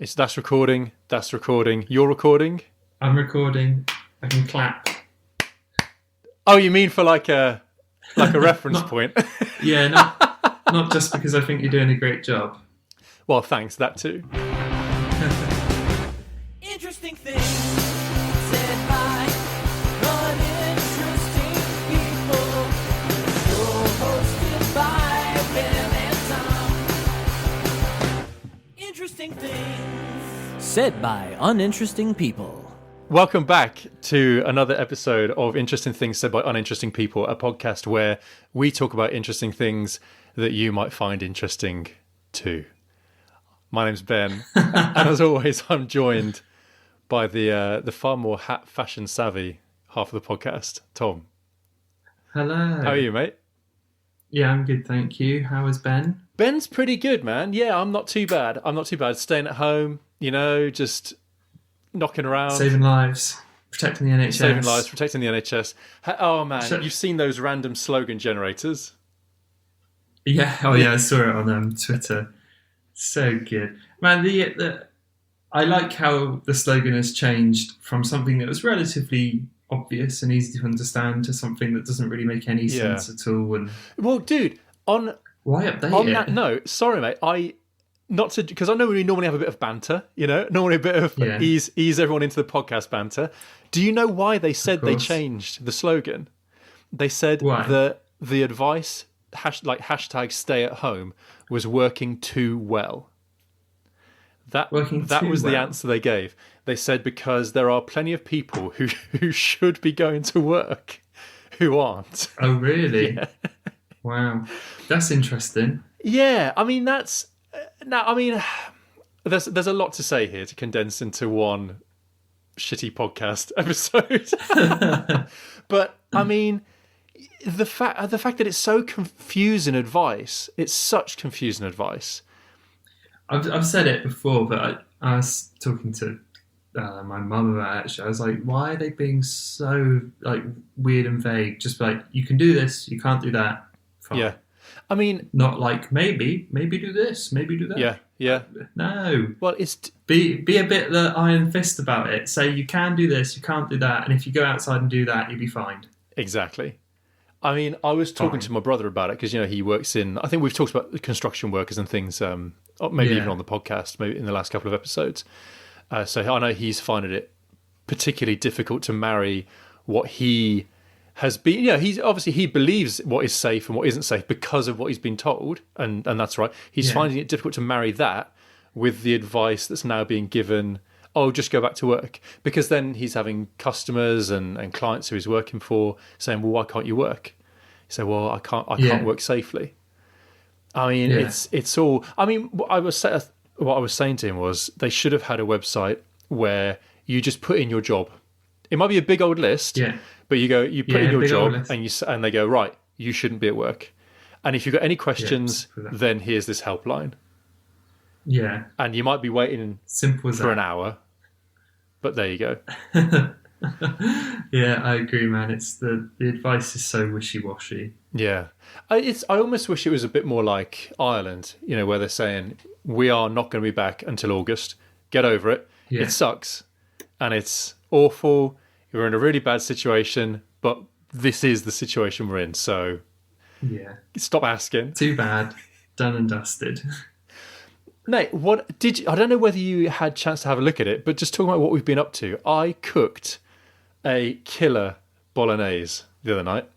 That's recording. That's recording. You're recording. I'm recording. I can clap. Oh, you mean for like a reference point? Yeah, not just because I think you're doing a great job. Well, thanks. That too. Interesting things said by uninteresting people. You're hosted by Ben and Tom. Interesting things said by uninteresting people. Welcome back to another episode of Interesting Things Said by Uninteresting People, a podcast where we talk about interesting things that you might find interesting too. My name's Ben, and as always, I'm joined by the far more fashion savvy half of the podcast, Tom. Hello. How are you, mate? Yeah, I'm good, thank you. How is Ben? Ben's pretty good, man. Yeah, I'm not too bad. Staying at home, just knocking around. Saving lives. Protecting the NHS. Saving lives, protecting the NHS. Oh, man, you've seen those random slogan generators? Yeah, I saw it on Twitter. So good. Man, I like how the slogan has changed from something that was relatively obvious and easy to understand to something that doesn't really make any sense at all. Well, dude, why update it? That note, sorry, mate, because I know we normally have a bit of banter, normally a bit of ease everyone into the podcast banter. Do you know why they said they changed the slogan? They said that the advice, hashtag stay at home, was working too well. That was the answer they gave. They said because there are plenty of people who should be going to work who aren't. Oh, really? Yeah. Wow. That's interesting. Yeah, I mean, there's a lot to say here to condense into one shitty podcast episode. But I mean, the fact that it's so confusing advice, it's such confusing advice. I've said it before, but I was talking to my mum about it, actually. I was like, why are they being so weird and vague? Just like, you can do this, you can't do that. Fine. Yeah. I mean, not like maybe do this, maybe do that. Yeah. No. Well, it's be a bit the iron fist about it. Say you can do this, you can't do that, and if you go outside and do that, you'll be fine. Exactly. I mean, I was talking to my brother about it because he works in. I think we've talked about the construction workers and things, maybe even on the podcast, maybe in the last couple of episodes. So I know he's finding it particularly difficult to marry what he has been. He believes what is safe and what isn't safe because of what he's been told, and that's right. He's finding it difficult to marry that with the advice that's now being given. Oh, just go back to work, because then he's having customers and clients who he's working for saying, "Well, why can't you work?" He said, "Well, I can't work safely." I mean, it's all. I mean, what I was saying to him was they should have had a website where you just put in your job. It might be a big old list, but you put in your job and they go, right, you shouldn't be at work. And if you've got any questions, then here's this helpline. Yeah. And you might be waiting for an hour, but there you go. Yeah, I agree, man. It's the advice is so wishy-washy. Yeah. I almost wish it was a bit more like Ireland, where they're saying, we are not going to be back until August. Get over it. Yeah. It sucks. And it's awful. You're in a really bad situation, but this is the situation we're in. So stop asking. Too bad. Done and dusted. Nate, I don't know whether you had a chance to have a look at it, but just talking about what we've been up to, I cooked a killer bolognese the other night.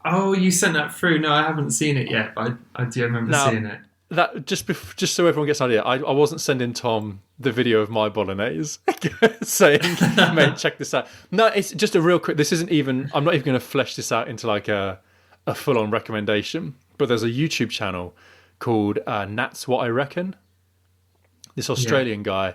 Oh, you sent that through. No, I haven't seen it yet, but I do remember seeing it. That just so everyone gets an idea, I wasn't sending Tom the video of my bolognese saying, mate, check this out. No, it's just a real quick. This isn't even. I'm not even going to flesh this out into like a full-on recommendation. But there's a YouTube channel called Nat's What I Reckon. This Australian guy.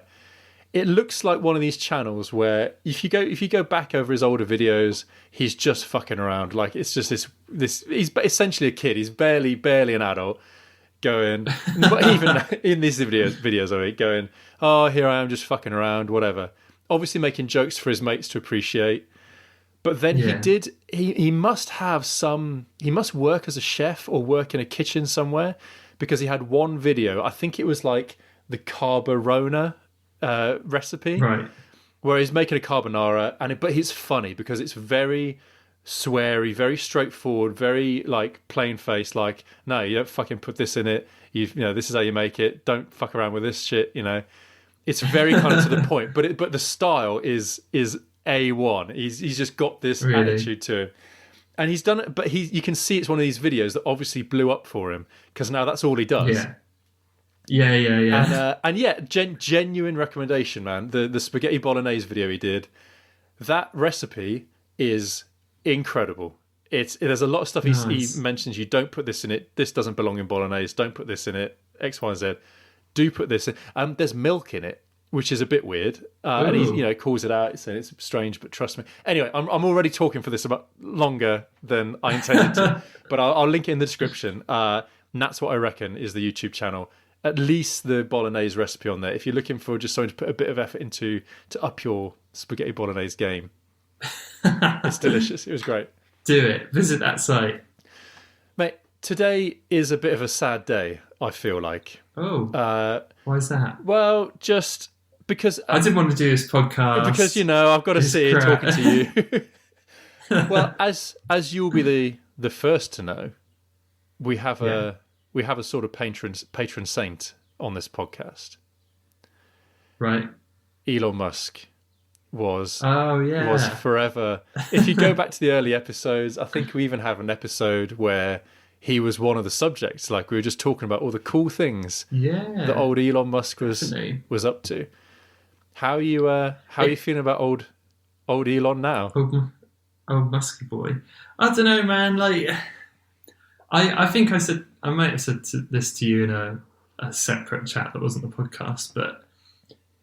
It looks like one of these channels where if you go back over his older videos, he's just fucking around. Like it's just this. He's essentially a kid. He's barely an adult. Going, but even in these videos of it, going, oh, here I am just fucking around, whatever. Obviously making jokes for his mates to appreciate. But then he must work as a chef or work in a kitchen somewhere, because he had one video, I think it was like the carbonara recipe, Right. where he's making a carbonara, but it's funny because it's very sweary, very straightforward, very like plain faced. Like, no, you don't fucking put this in it. You know, this is how you make it. Don't fuck around with this shit. You know, it's very kind of to the point. But the style is A1. He's just got this attitude to him. And he's done it, but you can see it's one of these videos that obviously blew up for him because now that's all he does. Yeah. And genuine recommendation, man. The spaghetti bolognese video he did, that recipe is incredible. There's a lot of stuff he mentions. You don't put this in it. This doesn't belong in bolognese. Don't put this in it. X, Y, and Z. Do put this in. There's milk in it, which is a bit weird. And he calls it out, saying it's strange, but trust me. Anyway, I'm already talking for this about longer than I intended to, but I'll link it in the description. And that's what I reckon is the YouTube channel. At least the bolognese recipe on there. If you're looking for just something to put a bit of effort into to up your spaghetti bolognese game, it's delicious. It was great. Do it. Visit that site. Mate, today is a bit of a sad day, I feel like. Oh. Why is that? Well, just because I didn't want to do this podcast. Because I've got to sit here talking to you. Well, as you'll be the first to know, we have a sort of patron saint on this podcast. Right. Elon Musk was forever. If you go back to the early episodes, I think we even have an episode where he was one of the subjects. Like we were just talking about all the cool things that old Elon Musk was up to. How are you feeling about old Elon now? Old Musky boy. I don't know, man. Like, I think I might have said this to you in a separate chat that wasn't the podcast, but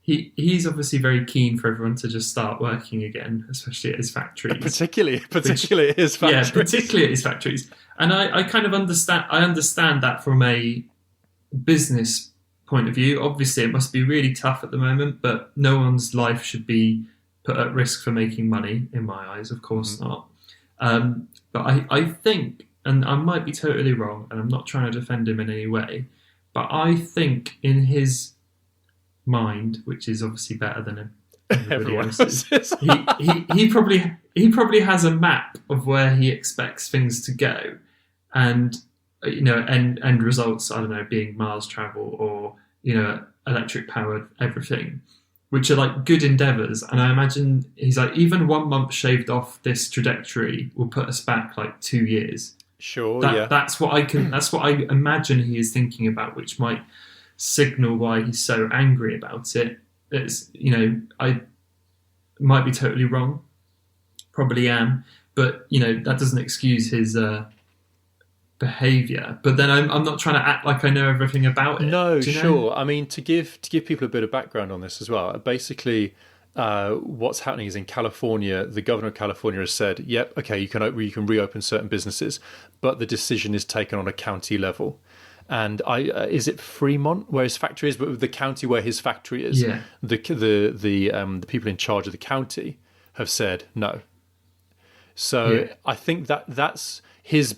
he's obviously very keen for everyone to just start working again, especially at his factories. Particularly at his factories. Yeah, particularly at his factories. And I kind of understand that from a business point of view. Obviously, it must be really tough at the moment, but no one's life should be put at risk for making money, in my eyes. Of course not. But I think, and I might be totally wrong, and I'm not trying to defend him in any way, but I think in his mind, which is obviously better than everybody else's, he probably has a map of where he expects things to go, and end results, I don't know, being Mars travel or electric powered everything, which are like good endeavours. And I imagine he's like, even 1 month shaved off this trajectory will put us back like 2 years. Sure, That's what I imagine he is thinking about, which might signal why he's so angry about it. It's, I might be totally wrong, probably am, but that doesn't excuse his behaviour. But then I'm not trying to act like I know everything about it. No, sure. I mean, to give people a bit of background on this as well, basically what's happening is in California, the governor of California has said, yep, okay, you can reopen certain businesses, but the decision is taken on a county level. And is it Fremont where his factory is? But the county where his factory is, the people in charge of the county have said no. So I think that's his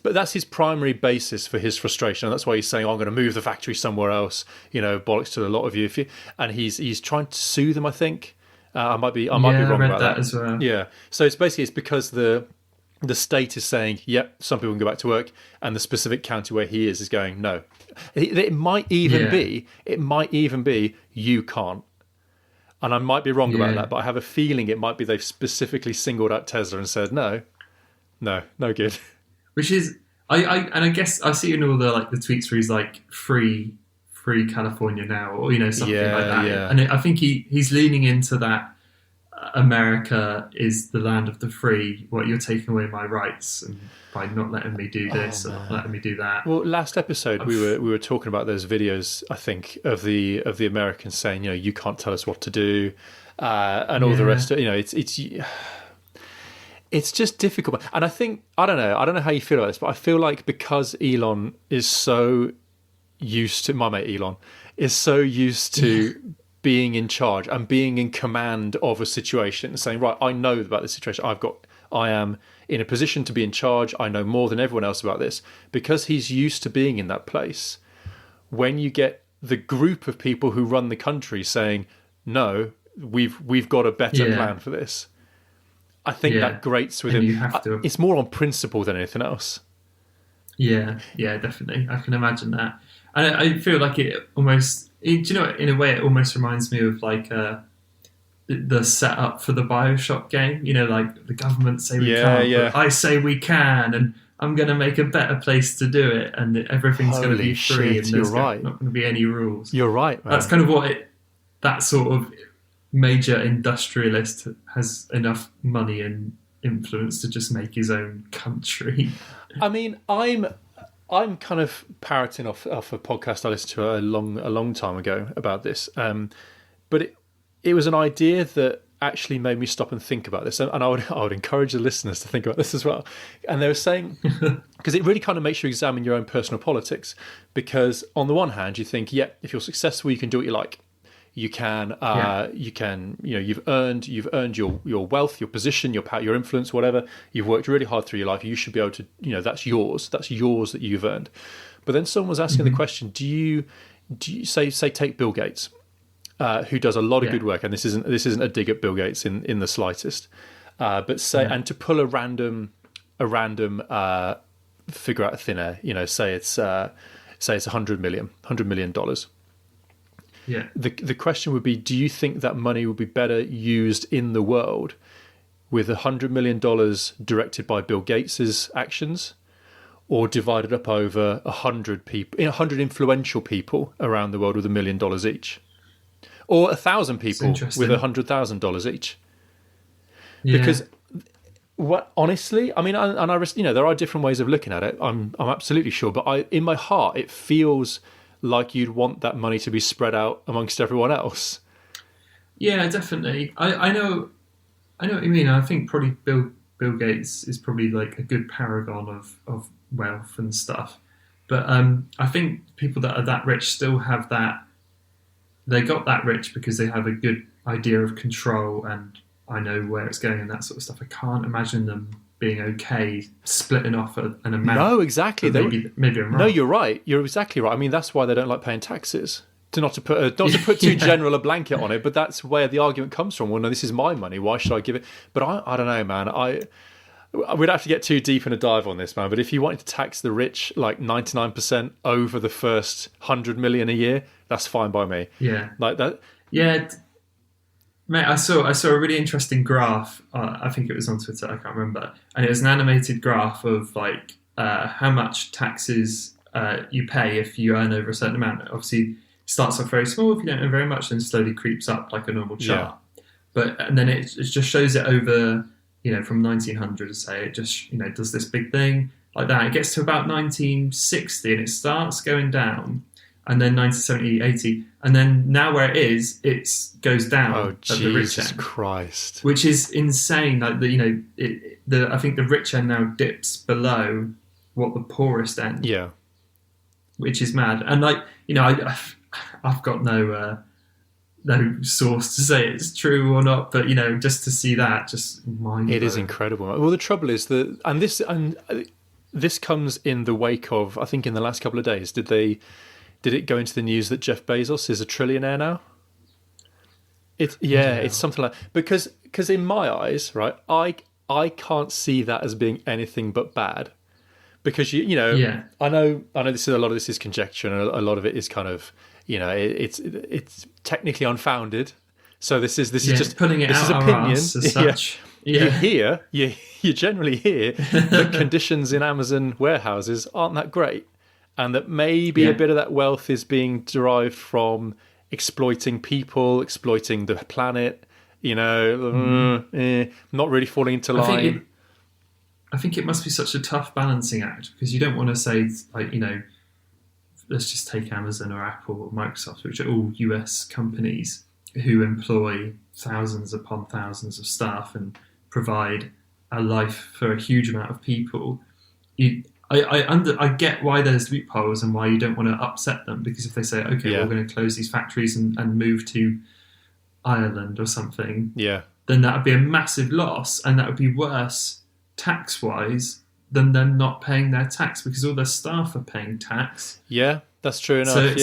primary basis for his frustration. And that's why he's saying, I'm going to move the factory somewhere else. Bollocks to a lot of you. And he's trying to sue them, I think. I might be wrong about that as well. Yeah. So it's because the state is saying, yep, some people can go back to work, and the specific county where he is going, no. It might even be you can't. And I might be wrong about that, but I have a feeling it might be they've specifically singled out Tesla and said, no good. Which is, I guess I see in all the tweets where he's like, free California now, or something like that. Yeah. And I think he's leaning into that. America is the land of the free. What, you're taking away my rights and by not letting me do this and not letting me do that. Well, last episode we were talking about those videos, I think, of the Americans saying, you can't tell us what to do, and all the rest of it's just difficult. And I think I don't know how you feel about this, but I feel like because Elon is so used to, my mate Elon is so used to being in charge and being in command of a situation and saying, right, I know about this situation. I am in a position to be in charge. I know more than everyone else about this. Because he's used to being in that place. When you get the group of people who run the country saying, no, we've got a better plan for this. I think that grates with him. You have to... It's more on principle than anything else. Yeah, definitely. I can imagine that. And I feel like it almost... Do you know, in a way, it almost reminds me of like the setup for the BioShock game. You know, like the government say we can't, but I say we can, and I'm going to make a better place to do it, and everything's going to be free, and there's not going to be any rules. You're right, man. That's kind of what that sort of major industrialist has enough money and influence to just make his own country. I mean, I'm kind of parroting off a podcast I listened to a long time ago about this, but it was an idea that actually made me stop and think about this, and I would encourage the listeners to think about this as well. And they were saying, because it really kind of makes you examine your own personal politics, because on the one hand you think, if you're successful, you can do what you like. You can, you've earned your wealth, your position, your power, your influence, whatever. You've worked really hard through your life. You should be able to, that's yours that you've earned. But then someone was asking the question: Do you say take Bill Gates, who does a lot of good work, and this isn't a dig at Bill Gates in the slightest, but say and to pull a random figure out of thin air, say it's $100 million. Yeah. The question would be, do you think that money would be better used in the world with $100 million directed by Bill Gates's actions, or divided up over 100 people, 100 influential people around the world with $1 million each, or 1,000 people with $100,000 each? Yeah. Because honestly, I mean, there are different ways of looking at it. I'm absolutely sure, but in my heart, it feels like you'd want that money to be spread out amongst everyone else. Yeah, definitely. I know what you mean. I think probably Bill Gates is probably like a good paragon of wealth and stuff. But I think people that are that rich still have that. They got that rich because they have a good idea of control, and I know where it's going and that sort of stuff. I can't imagine them being okay splitting off an amount. No, exactly. Maybe I'm wrong. No, you're right. You're exactly right. I mean, that's why they don't like paying taxes. Not to put too general a blanket on it, but that's where the argument comes from. Well, no, this is my money. Why should I give it? But I don't know, man. We'd have to get too deep in a dive on this, man. But if you wanted to tax the rich like 99% over the first 100 million a year, that's fine by me. Yeah, like that. Yeah. Mate, I saw a really interesting graph. I think it was on Twitter. I can't remember, and it was an animated graph of like how much taxes you pay if you earn over a certain amount. Obviously, it starts off very small if you don't earn very much, then slowly creeps up like a normal chart. Yeah. And then it just shows it over, from 1900, say it just does this big thing like that. It gets to about 1960 and it starts going down. And then 1970, 80, and then now where it is, it goes down at the rich end. Jesus Christ! Which is insane. Like I think the rich end now dips below what the poorest end. Yeah, which is mad. And I've got no source to say it's true or not, but just to see that, just mind. It is incredible. Well, the trouble is that, this comes in the wake of, I think in the last couple of days, Did it go into the news that Jeff Bezos is a trillionaire now? It's something like, because in my eyes, right, I can't see that as being anything but bad, because I know this is a lot of this is conjecture, and a lot of it is kind of it's technically unfounded. So this is just putting it out our arse as such. Yeah. You generally hear that conditions in Amazon warehouses aren't that great. And that maybe a bit of that wealth is being derived from exploiting people, exploiting the planet, not really falling into line. I think it must be such a tough balancing act, because you don't want to say, let's just take Amazon or Apple or Microsoft, which are all US companies who employ thousands upon thousands of staff and provide a life for a huge amount of people. I get why there's loopholes and why you don't want to upset them, because if they say, okay, we're going to close these factories and move to Ireland or something, then that would be a massive loss, and that would be worse tax-wise than them not paying their tax, because all their staff are paying tax. Yeah, that's true enough.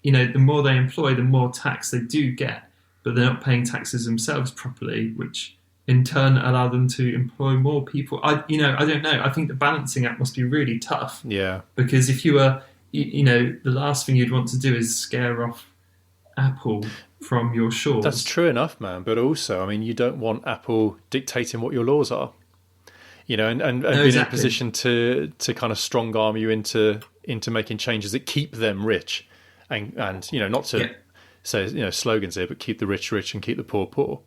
the more they employ, the more tax they do get, but they're not paying taxes themselves properly, which in turn allow them to employ more people. I don't know. I think the balancing act must be really tough. Yeah. Because if you were, the last thing you'd want to do is scare off Apple from your shores. That's true enough, man. But also, I mean, you don't want Apple dictating what your laws are, and No, being exactly. in a position to kind of strong arm you into making changes that keep them rich, and not to say slogans here, but keep the rich rich and keep the poor poor.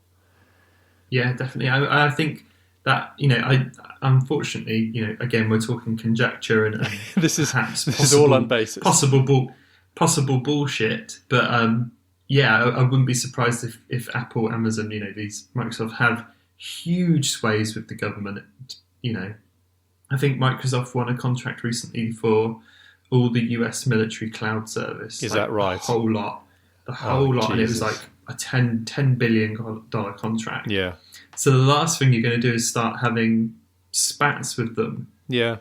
Yeah, definitely. I think that I unfortunately again we're talking conjecture and This is possible, all on basis. Possible bullshit, but I wouldn't be surprised if Apple, Amazon, these Microsoft have huge sways with the government. I think Microsoft won a contract recently for all the US military cloud service. Is that right? The whole lot, and it was like a $10 billion contract. Yeah. So the last thing you're going to do is start having spats with them. Yeah.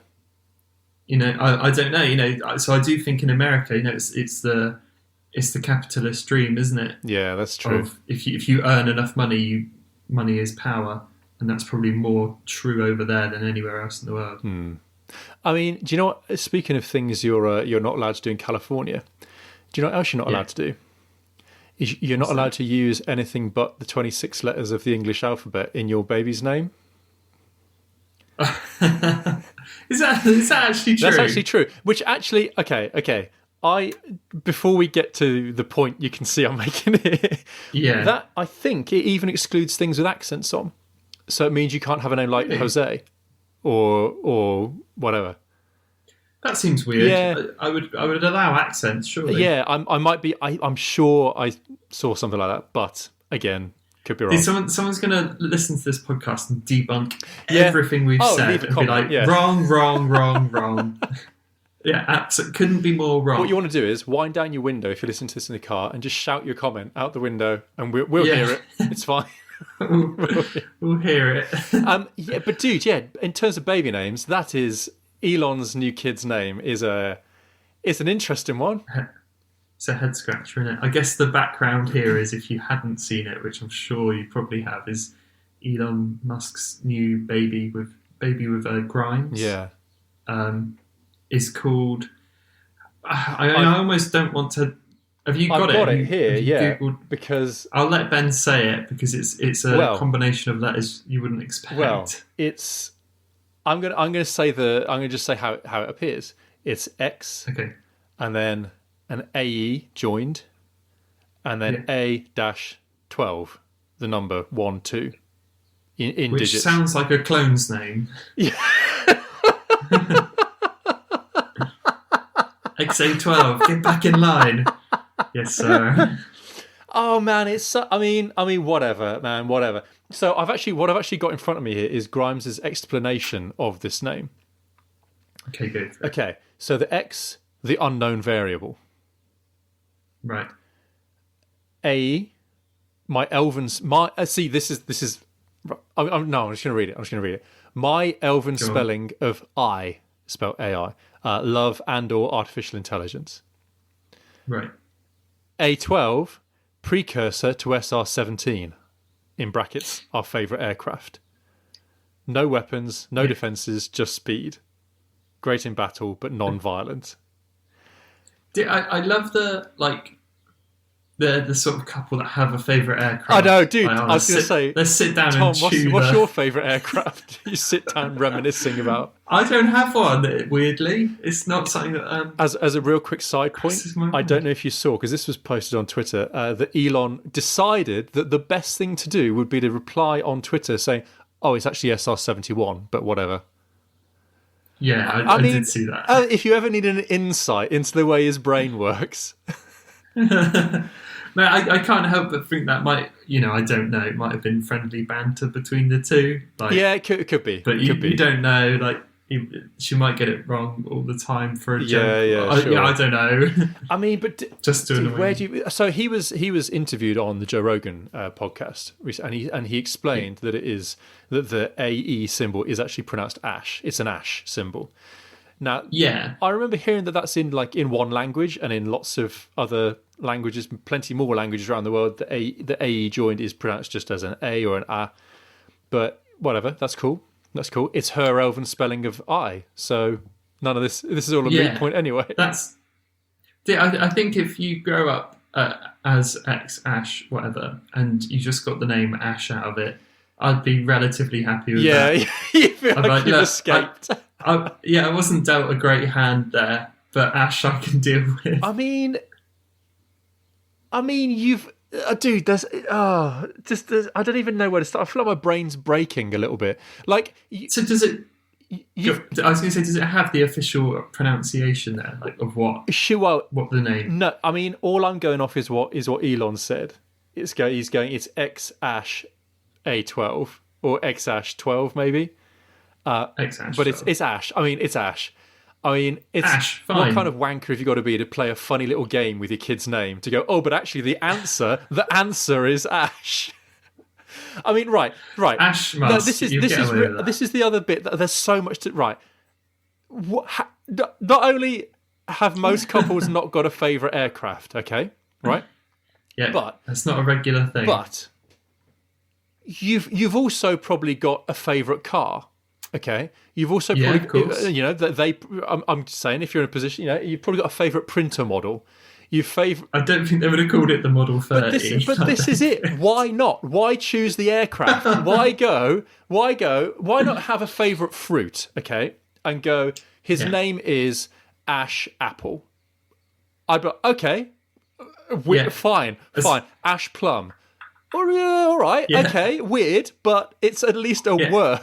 I don't know. So I do think in America, it's the capitalist dream, isn't it? Yeah, that's true. If you earn enough money, money is power, and that's probably more true over there than anywhere else in the world. I mean, do you know what? Speaking of things you're not allowed to do in California, do you know what else you're not allowed to do? You're not allowed to use anything but the 26 letters of the English alphabet in your baby's name. Is that actually true? That's actually true. Which actually, okay. Before we get to the point you can see I'm making here, that I think it even excludes things with accents on. So it means you can't have a name like Really? Jose or whatever. That seems weird. Yeah. I would allow accents, surely. Yeah, I might be. I'm sure I saw something like that, but again, could be wrong. Someone's going to listen to this podcast and debunk everything we've said leave a and comment, be like, wrong. Yeah, absolutely. Couldn't be more wrong. What you want to do is wind down your window if you listen to this in the car and just shout your comment out the window, and we'll hear it. It's fine. We'll hear it. But dude, in terms of baby names, that is Elon's new kid's name is an interesting one. It's a head scratcher, isn't it? I guess the background here is, if you hadn't seen it, which I'm sure you probably have, is Elon Musk's new baby with Grimes. Yeah. Is called. I almost don't want to. Have you got it? I've got it here. Yeah. Googled? Because I'll let Ben say it, because it's a combination of letters you wouldn't expect. Well, it's. I'm gonna just say how it appears. It's X. Okay. And then an AE joined, and then A-12, the number 1, 2 in Which digits. sounds like a clone's name. Yeah. XA12, get back in line. Yes, sir. Oh man, it's. I mean, whatever, man, whatever. So what I've actually got in front of me here is Grimes's explanation of this name. Okay, good. Okay, so the X, the unknown variable. Right. A, my elven. See, this is. I'm just going to read it. My elven spelling of I, spelled AI, love and/or artificial intelligence. Right. A12, precursor to SR-17, in brackets, our favourite aircraft. No weapons, no defences, just speed. Great in battle, but non-violent. I love the sort of couple that have a favourite aircraft. I know, dude. I was going to say, let's sit down Tom, and chew. what's your favourite aircraft? You sit down reminiscing about. I don't have one. Weirdly, it's not something that. As a real quick side point, I don't know if you saw, because this was posted on Twitter, that Elon decided that the best thing to do would be to reply on Twitter saying, "Oh, it's actually SR-71, but whatever." Yeah, I did see that. If you ever need an insight into the way his brain works. No, I can't help but think that might, I don't know, it might have been friendly banter between the two. Yeah, it could be. But you don't know, she might get it wrong all the time for a joke. Sure. Yeah, I don't know. I mean, but just to annoy where do you? So he was interviewed on the Joe Rogan podcast, and he explained that it is that the AE symbol is actually pronounced ash. It's an ash symbol. Now, Yeah. I remember hearing that that's in one language, and in lots of other languages, plenty more languages around the world, the AE joined is pronounced just as an A or an A. But whatever, that's cool. That's cool. It's her elven spelling of I, so none of this is all a moot point anyway. I think if you grow up as X Ash whatever, and you just got the name Ash out of it, I'd be relatively happy with that. Yeah, you feel like you've escaped. I wasn't dealt a great hand there, but Ash I can deal with. I mean, you've, dude. There's I don't even know where to start. I feel like my brain's breaking a little bit. Like, so does it? I was going to say, does it have the official pronunciation there, like of what? What the name? No, I mean, all I'm going off is what Elon said. It's X Ash A12 or X Ash 12 maybe. X Ash, but it's Ash. I mean, it's Ash. I mean, it's Ash, fine. What kind of wanker have you got to be to play a funny little game with your kid's name to go? Oh, but actually, the answer is Ash. I mean, right. Ash Musk. No, this is the other bit. There's so much to right. Not only have most couples not got a favourite aircraft, okay, right? Yeah, but that's not a regular thing. But you've also probably got a favourite car. Okay, you've also probably, I'm saying if you're in a position, you've probably got a favourite printer model. I don't think they would have called it the Model 30. But this is it. Why not? Why choose the aircraft? Why not have a favourite fruit? Okay, and go. His name is Ash Apple. I'd be like, okay, fine. Ash Plum. All right. Yeah. Okay, weird, but it's at least a word.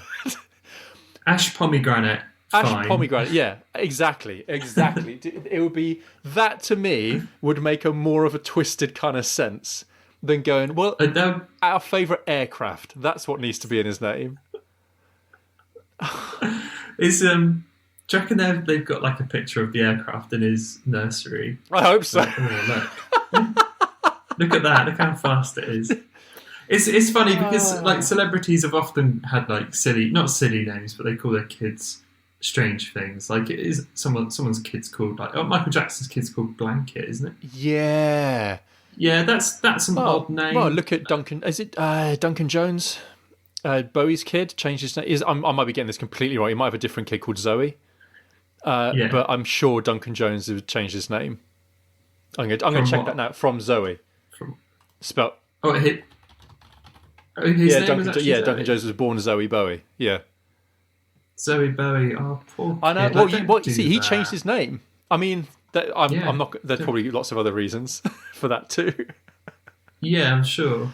Ash Pomegranate. Ash Pomegranate, yeah, exactly. It would be, that to me would make a more of a twisted kind of sense than going, well, our favourite aircraft, that's what needs to be in his name. Do you reckon they've got like a picture of the aircraft in his nursery? I hope so. Like, look at that, look how fast it is. It's funny because like celebrities have often had like not silly names, but they call their kids strange things. Like, it is someone's kid's called Michael Jackson's kid's called Blanket, isn't it? Yeah, that's an odd name. Well, look at Duncan. Is it Duncan Jones? Bowie's kid changed his name. I might be getting this completely wrong. He might have a different kid called Zoe. But I'm sure Duncan Jones has changed his name. I'm going to check that now. From Zoe. Spelled. Duncan Jones was born Zoe Bowie. Yeah. Zoe Bowie, poor I know. kid. Well, he changed his name. I mean, I'm not. There's probably lots of other reasons for that too. Yeah, I'm sure.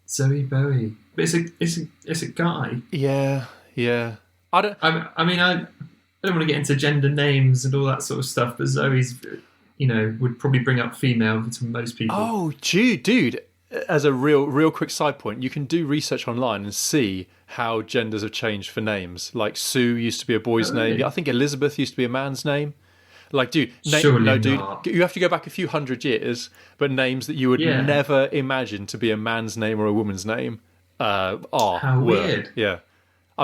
Zoe Bowie, but it's a guy. Yeah. I don't want to get into gender names and all that sort of stuff, but Zoe's, would probably bring up female to most people. Oh, dude. As a real quick side point, you can do research online and see how genders have changed for names. Like Sue used to be a boy's name. I think Elizabeth used to be a man's name. Like, dude, not. You have to go back a few hundred years, but names that you would never imagine to be a man's name or a woman's name weird. Yeah.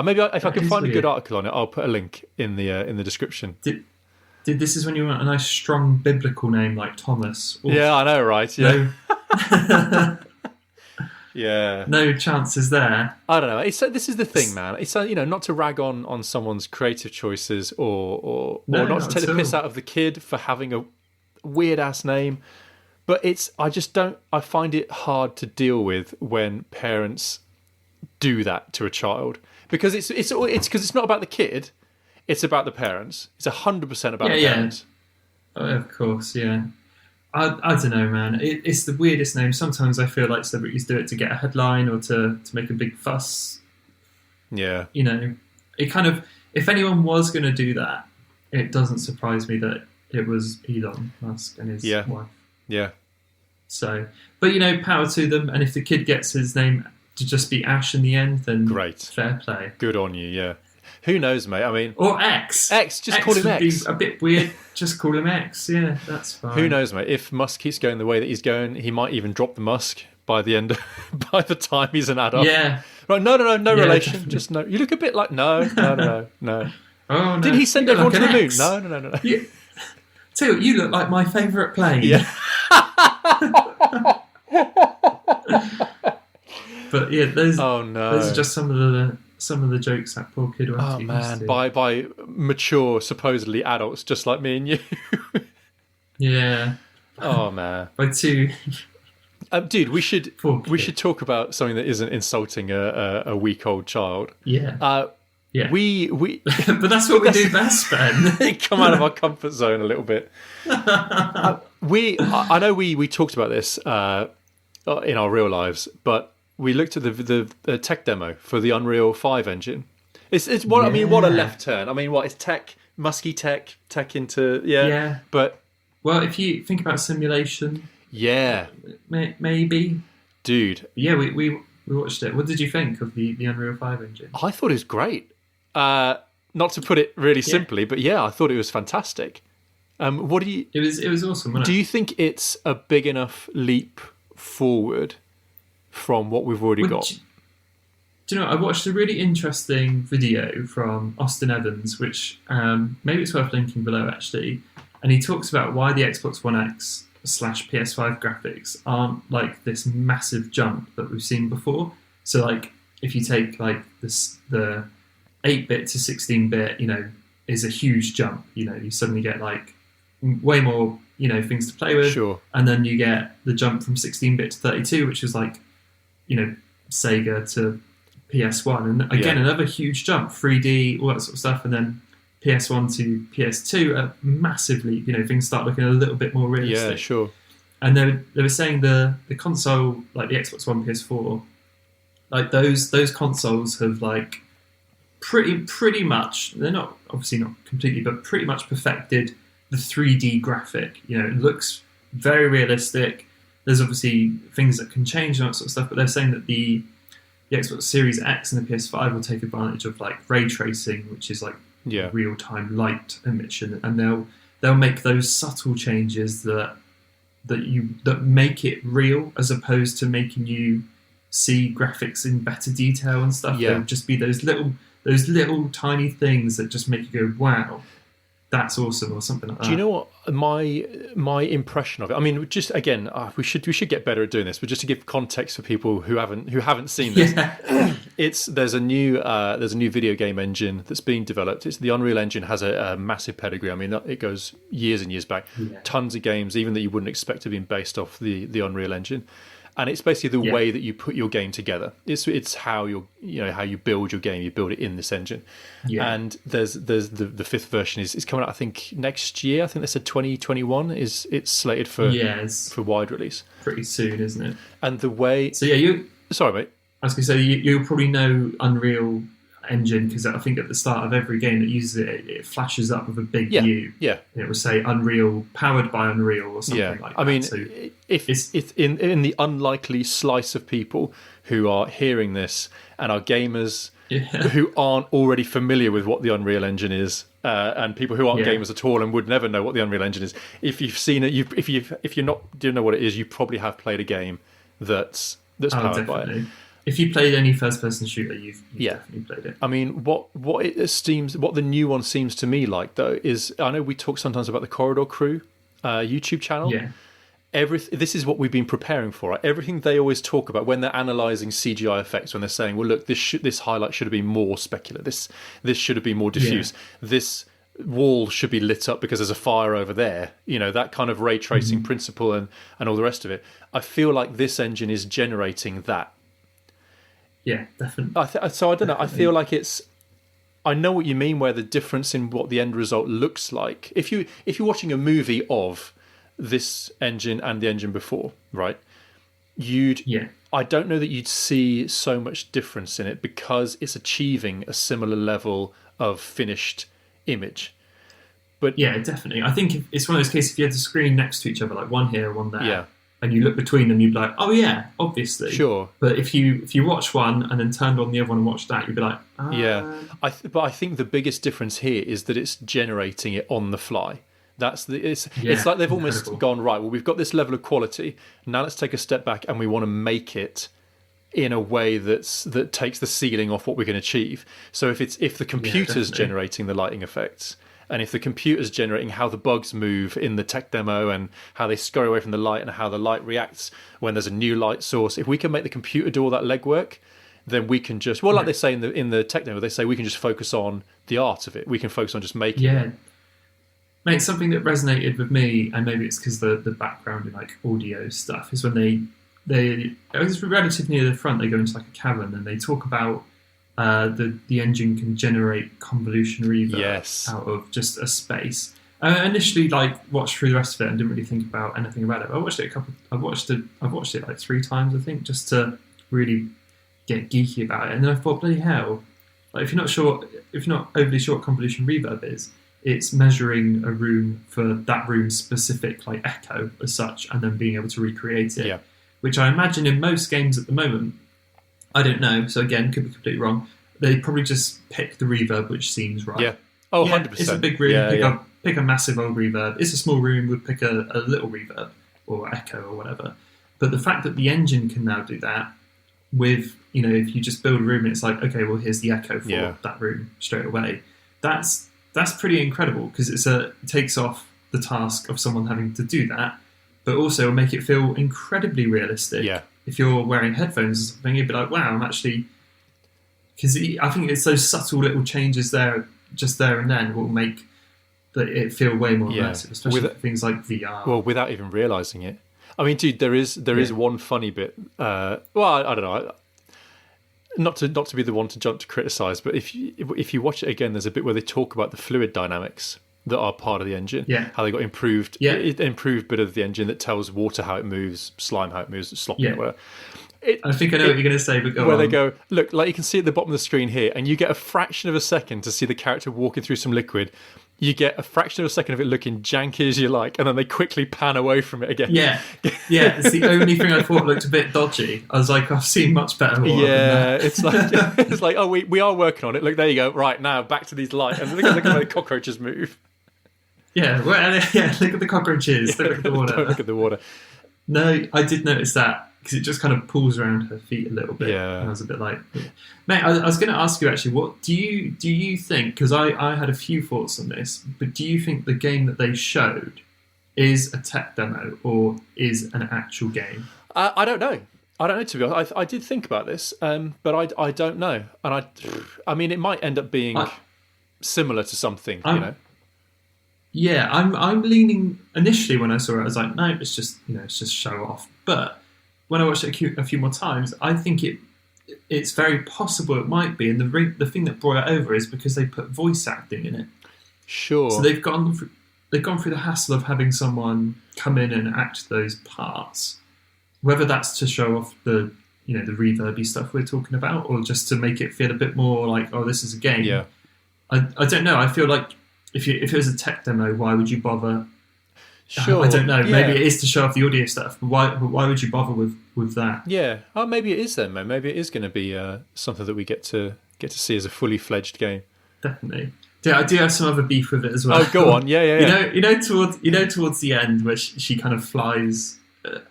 Maybe if I can find a good article on it, I'll put a link in the description. This is when you want a nice strong biblical name like Thomas. Yeah, I know, right? Yeah. Yeah. No chances there. I don't know. This is the thing, man. It's not to rag on someone's creative choices or not to take the piss out of the kid for having a weird ass name, but I find it hard to deal with when parents do that to a child, because it's because it's not about the kid, it's about the parents. It's 100% about the parents. Oh, of course, yeah. I don't know, man. It's the weirdest name. Sometimes I feel like celebrities do it to get a headline or to make a big fuss. Yeah. It kind of, if anyone was going to do that, it doesn't surprise me that it was Elon Musk and his wife. Yeah. So, but power to them. And if the kid gets his name to just be Ash in the end, then great. Fair play. Good on you, yeah. Who knows, mate? I mean... Or X. Just call him X. Be a bit weird. Just call him X. Yeah, that's fine. Who knows, mate? If Musk keeps going the way that he's going, he might even drop the Musk by the time he's an adult. Yeah. Right, no relation. Definitely. Just no. You look a bit like... No. Oh no! Did he send You look everyone like to the an moon? X. No. Tell you what, you look like my favourite plane. Yeah. But yeah, those Oh are just some of the jokes that poor kid went Oh to. man, by mature, supposedly adults just like me and you. Yeah. Oh man. By two. Dude, we should Poor kid. talk about something that isn't insulting a week-old child. Yeah. Yeah. We But that's what we do best, Ben. come out of our comfort zone a little bit. I know we talked about this in our real lives, but we looked at the tech demo for the Unreal 5 engine. It's what I mean. What a left turn! I mean, what is tech? Musky tech into Yeah. But well, if you think about simulation, maybe, dude. Yeah, we watched it. What did you think of the Unreal 5 engine? I thought it was great. Not to put it really simply, but I thought it was fantastic. What do you? It was awesome. Wasn't Do you think it's a big enough leap forward from what we've already got? Do you know, I watched a really interesting video from Austin Evans, which maybe it's worth linking below actually, and he talks about why the Xbox One X / PS5 graphics aren't like this massive jump that we've seen before. So like if you take like the 8-bit to 16-bit, is a huge jump. You suddenly get like way more, things to play with. Sure. And then you get the jump from 16-bit to 32, which is like, Sega to PS1. And again, another huge jump, 3D, all that sort of stuff. And then PS1 to PS2 are massively, things start looking a little bit more realistic. Yeah, sure. And they were saying the console, like the Xbox One, PS4, like those consoles have like pretty much, they're not, obviously not completely, but pretty much perfected the 3D graphic. It looks very realistic. There's obviously things that can change and that sort of stuff, but they're saying that the Xbox Series X and the PS5 will take advantage of like ray tracing, which is like real-time light emission, and they'll make those subtle changes that make it real, as opposed to making you see graphics in better detail and stuff. They'll just be those little tiny things that just make you go, wow, that's awesome, or something like that. Do you know what my impression of it? I mean, just again, we should get better at doing this, but just to give context for people who haven't seen this, there's a new video game engine that's being developed. It's the Unreal Engine has a massive pedigree. I mean, it goes years and years back. Tons of games, even that you wouldn't expect to be based off the Unreal Engine. And it's basically the way that you put your game together. It's how how you build your game. You build it in this engine. And there's the fifth version is coming out, I think, next year. I think they said 2021 it's slated for wide release. Pretty soon, isn't it? And the way. So you. Sorry, mate. I was going to say you'll probably know Unreal Engine, because I think at the start of every game that uses it flashes up with a big U. Yeah. It will say Unreal, powered by Unreal, or something like that. I mean, so if in the unlikely slice of people who are hearing this and are gamers who aren't already familiar with what the Unreal Engine is, and people who aren't gamers at all and would never know what the Unreal Engine is, if you've seen it, if you're not do know what it is, you probably have played a game that's powered by it. If you played any first-person shooter, you've definitely played it. I mean, what the new one seems to me like, though, is, I know we talk sometimes about the Corridor Crew YouTube channel. Yeah. This is what we've been preparing for. Right? Everything they always talk about when they're analysing CGI effects, when they're saying, well, look, this highlight should have been more specular. This should have been more diffuse. This wall should be lit up because there's a fire over there. That kind of ray tracing principle and all the rest of it. I feel like this engine is generating that. Yeah, definitely. So I don't know. I feel like I know what you mean, where the difference in what the end result looks like. If you're watching a movie of this engine and the engine before, right? I don't know that you'd see so much difference in it, because it's achieving a similar level of finished image. But yeah, definitely. I think it's one of those cases, if you had the screen next to each other, like one here, one there, and you look between them, you'd be like, oh yeah, obviously. Sure. But if you watch one and then turned on the other one and watched that, you'd be like, but I think the biggest difference here is that it's generating it on the fly. It's like they've almost gone, right, well, we've got this level of quality. Now let's take a step back and we want to make it in a way that takes the ceiling off what we can achieve. So if the computer's generating the lighting effects, and if the computer's generating how the bugs move in the tech demo and how they scurry away from the light and how the light reacts when there's a new light source, if we can make the computer do all that legwork, then we can just, like they say in the tech demo, they say we can just focus on the art of it. We can focus on just making it. Mate, something that resonated with me, and maybe it's because the background in like audio stuff, is when they it's relatively near the front, they go into like a cavern and they talk about the engine can generate convolution reverb out of just a space. I initially watched through the rest of it and didn't really think about anything about it. I watched it I've watched it like 3 times, I think, just to really get geeky about it. And then I thought, bloody hell, like if you're not overly sure what convolution reverb is, it's measuring a room for that room's specific like echo as such, and then being able to recreate it. Yeah. Which I imagine in most games at the moment, I don't know, so again, could be completely wrong, they probably just pick the reverb which seems right. Yeah. Oh, 100%. It's a big room, pick a massive old reverb. It's a small room, would pick a little reverb or echo or whatever. But the fact that the engine can now do that with, if you just build a room and it's like, okay, well, here's the echo for that room straight away. That's pretty incredible, because it takes off the task of someone having to do that, but also make it feel incredibly realistic. Yeah. If you're wearing headphones or something, you'd be like, wow, I'm actually... Because I think it's those subtle little changes there, just there and then, will make it feel way more immersive, especially with things like VR. Well, without even realising it. I mean, dude, there is one funny bit. I don't know. Not to be the one to jump to criticise, but if you watch it again, there's a bit where they talk about the fluid dynamics that are part of the engine. Yeah. How they got improved. Yeah. Improved bit of the engine that tells water how it moves, slime how it moves, sloppy, whatever. I think I know what you're going to say, but go on. Where they go, look, like you can see at the bottom of the screen here, and you get a fraction of a second to see the character walking through some liquid. You get a fraction of a second of it looking janky as you like, and then they quickly pan away from it again. Yeah, it's the only thing I thought looked a bit dodgy. I was like, I've seen much better water than that. It's like, oh, we are working on it. Look, there you go. Right, now, back to these lights. And look at the cockroaches move. Yeah, look at the cockroaches. Look at the water. Don't look at the water. No, I did notice that, because it just kind of pulls around her feet a little bit. Yeah. And I was a bit like... Yeah. Mate, I was going to ask you, actually, what do you think, because I had a few thoughts on this, but do you think the game that they showed is a tech demo or is an actual game? I don't know. I don't know, to be honest. I did think about this, but I don't know. And I mean, it might end up being similar to something, Yeah, I'm leaning... Initially, when I saw it, I was like, no, it's just show off. But when I watched it a few more times, I think it's very possible it might be. And the thing that brought it over is because they put voice acting in it. Sure. So they've gone through the hassle of having someone come in and act those parts, whether that's to show off the the reverby stuff we're talking about, or just to make it feel a bit more like, oh, this is a game. Yeah. I don't know. I feel like if it was a tech demo, why would you bother? Sure. I don't know. Yeah. Maybe it is to show off the audio stuff. But why would you bother with that? Yeah. Oh, maybe it is then, man. Maybe it is going to be something that we get to see as a fully fledged game. Definitely. Yeah, I do have some other beef with it as well. Oh, go on. Yeah. Towards the end where she kind of flies.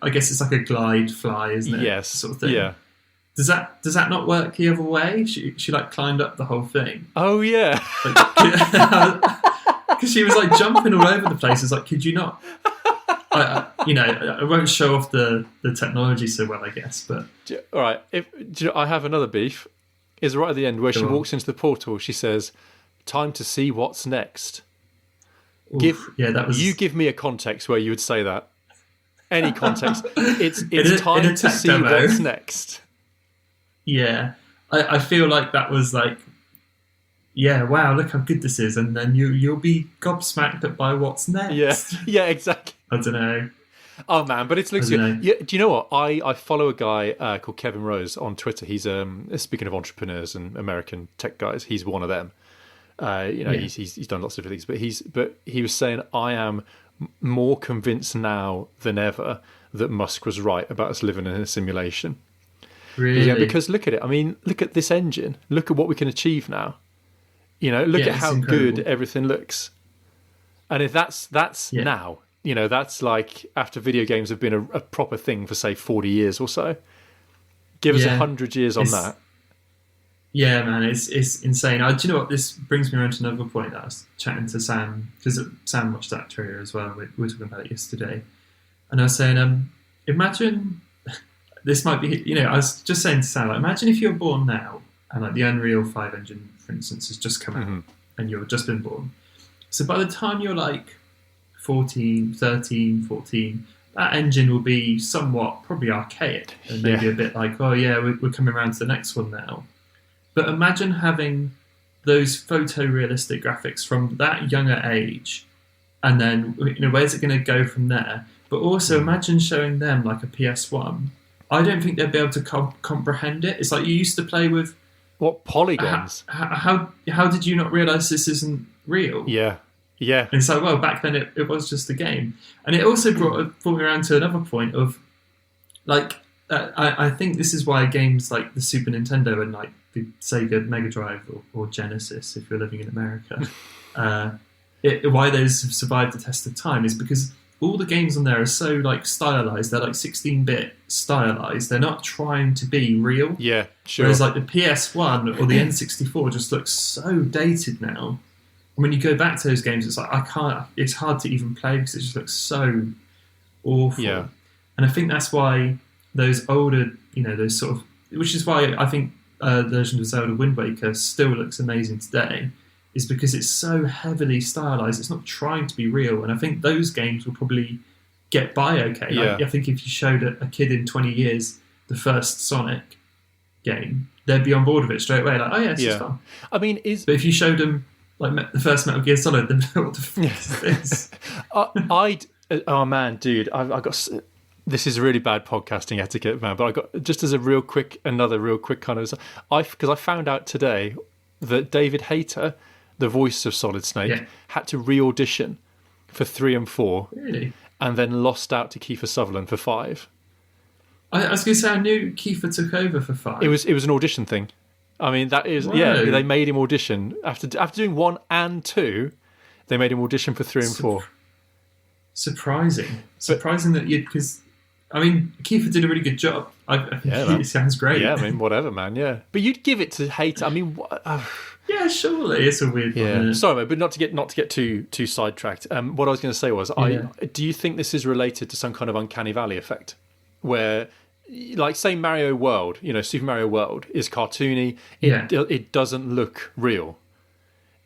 I guess it's like a glide fly, isn't it? Yes. Sort of thing. Yeah. Does that not work the other way? She like climbed up the whole thing. Oh yeah. Because she was like jumping all over the place. It's like, could you not? I won't show off the technology so well, I guess. But all right, I have another beef. Is right at the end where she walks into the portal. She says, "Time to see what's next." Oof, You give me a context where you would say that. Any context. It's time to see what's next. Yeah, I feel like that was like, yeah, wow, look how good this is, and then you'll be gobsmacked by what's next. Yeah, exactly. I don't know. Oh man, but it looks good. Yeah, do you know what? I follow a guy called Kevin Rose on Twitter. He's speaking of entrepreneurs and American tech guys, he's one of them. He's done lots of things, but he was saying, I am more convinced now than ever that Musk was right about us living in a simulation. Really? Yeah, because look at it. I mean, look at this engine. Look at what we can achieve now. Look at how good everything looks. And if that's now, that's like after video games have been a proper thing for say 40 years or so. Give us 100 years on that. Yeah, man, it's insane. Do you know what? This brings me around to another point that I was chatting to Sam, because Sam watched that trailer as well. We were talking about it yesterday. And I was saying, imagine, this might be, I was just saying to Sam, like, imagine if you're born now, and like the Unreal 5 engine, for instance, has just come out, and you've just been born. So by the time you're like 13, 14, that engine will be somewhat probably archaic, and maybe a bit like, oh yeah, we're coming around to the next one now. But imagine having those photorealistic graphics from that younger age, and then where's it going to go from there? But also imagine showing them like a PS1. I don't think they'd be able to comprehend it. It's like you used to play with what polygons. How did you not realise this isn't real? Yeah. And it's like, well, back then it was just a game, and it also brought me around to another point of like I think this is why games like the Super Nintendo and like the Sega Mega Drive or Genesis, if you're living in America, why those have survived the test of time is because all the games on there are so like stylized. They're like 16-bit stylized. They're not trying to be real. Yeah, sure. Whereas like the PS1 or the N64 just looks so dated now. And when you go back to those games, it's like it's hard to even play because it just looks so awful. Yeah. And I think that's why those older, those sort of, which is why I think the Legend of Zelda Wind Waker still looks amazing today, is because it's so heavily stylized. It's not trying to be real. And I think those games will probably get by okay. Yeah. Like, I think if you showed a kid in 20 years the first Sonic game, they'd be on board with it straight away. Like, oh yeah, this is fun. I mean, but if you showed them like the first Metal Gear Solid, then what the fuck is this? Oh man, dude, I got. This is really bad podcasting etiquette, man. But I got just as another real quick kind of, because I found out today that David Hayter, the voice of Solid Snake, had to re-audition for 3 and 4, really, and then lost out to Kiefer Sutherland for 5. I was going to say I knew Kiefer took over for 5. It was an audition thing. I mean, that is they made him audition after doing 1 and 2. They made him audition for 3 and 4. Surprising that because I mean, Kiefer did a really good job. I think it sounds great. Yeah, I mean, whatever, man. Yeah, but you'd give it to Hayter. I mean, yeah, surely it's a weird one. Yeah, sorry, mate, but not to get too sidetracked. What I was going to say was, do you think this is related to some kind of uncanny valley effect, where, like, say Mario World, Super Mario World is cartoony. It doesn't look real.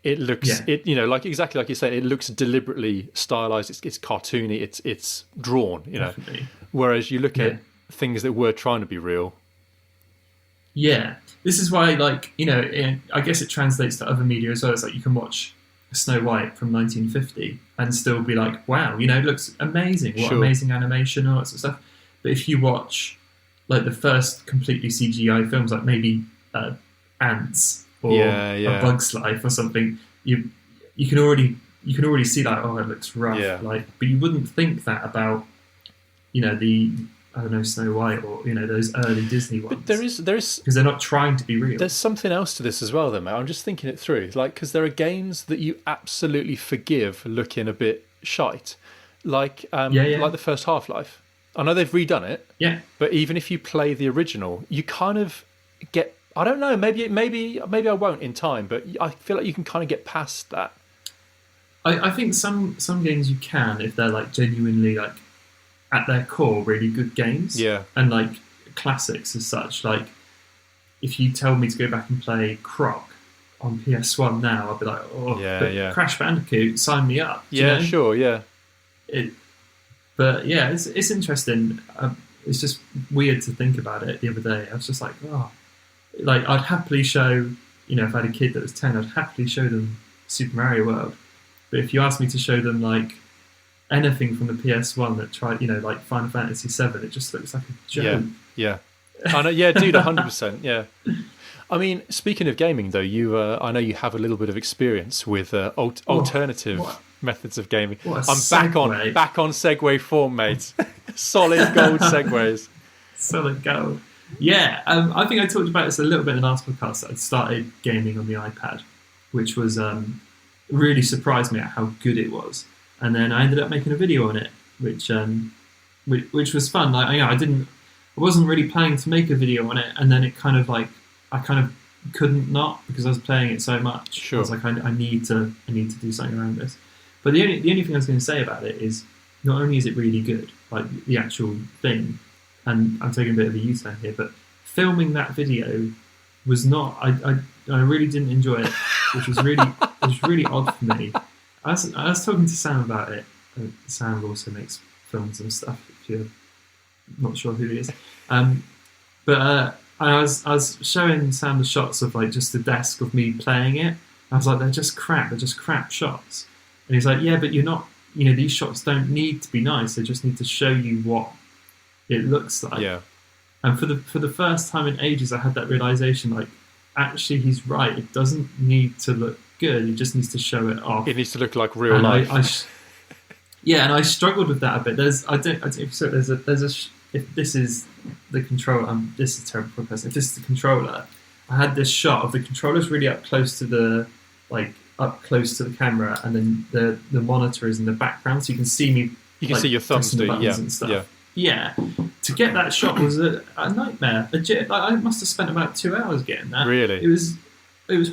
It looks, like exactly like you say, it looks deliberately stylized. It's cartoony. It's drawn. Definitely. Whereas you look at things that were trying to be real. Yeah, this is why, like, I guess it translates to other media as well. It's like you can watch Snow White from 1950 and still be like, wow, it looks amazing. What amazing animation, all that sort of stuff. But if you watch like the first completely CGI films, like maybe Ants or A Bug's Life or something, you can already see like, oh, it looks rough. Yeah. Like, but you wouldn't think that about Snow White or those early Disney ones. But there is because they're not trying to be real. There's something else to this as well, though, mate. I'm just thinking it through, like, because there are games that you absolutely forgive looking a bit shite, like like the first Half-Life. I know they've redone it, but even if you play the original, you kind of get. I don't know. Maybe I won't in time, but I feel like you can kind of get past that. I think some games you can if they're like genuinely like at their core really good games, and like classics as such. Like if you tell me to go back and play Croc on PS1 now, I'll be like, oh, Crash Bandicoot, sign me up. Sure, yeah. But yeah, it's interesting. It's just weird to think about it. The other day, I was just like, oh, like I'd happily show, if I had a kid that was 10, I'd happily show them Super Mario World. But if you asked me to show them like anything from the PS1 that tried, like Final Fantasy VII, it just looks like a joke. Yeah. I know, dude, 100%. Yeah. I mean, speaking of gaming, though, I know you have a little bit of experience with alternative methods of gaming. I'm back on Segway form, mate. Solid gold Segways. Solid gold. Yeah, I think I talked about this a little bit in the last podcast. That I'd started gaming on the iPad, which was really surprised me at how good it was. And then I ended up making a video on it, which was fun. Like, wasn't really planning to make a video on it, and then it kind of like I kind of couldn't not because I was playing it so much. Sure. I was like, I need to do something around this. But the only thing I was going to say about it is not only is it really good, like the actual thing, and I'm taking a bit of a U-turn here, but filming that video was not. I really didn't enjoy it, which was really odd for me. I was talking to Sam about it. Sam also makes films and stuff. If you're not sure who he is, but I was showing Sam the shots of like just the desk of me playing it. I was like, they're just crap shots. And he's like, yeah, but you're not. These shots don't need to be nice. They just need to show you what it looks like. Yeah. And for the first time in ages, I had that realization, like, actually, he's right. It doesn't need to look good. It just needs to show it off. It needs to look like real life. And I struggled with that a bit. If this is the controller, this is terrible for a person. If this is the controller, I had this shot of the controller's really up close to the camera, and then the monitor is in the background, so you can see me. You can see your thumbs do, and stuff. Yeah. To get that shot was a nightmare. I must have spent about 2 hours getting that. Really? It was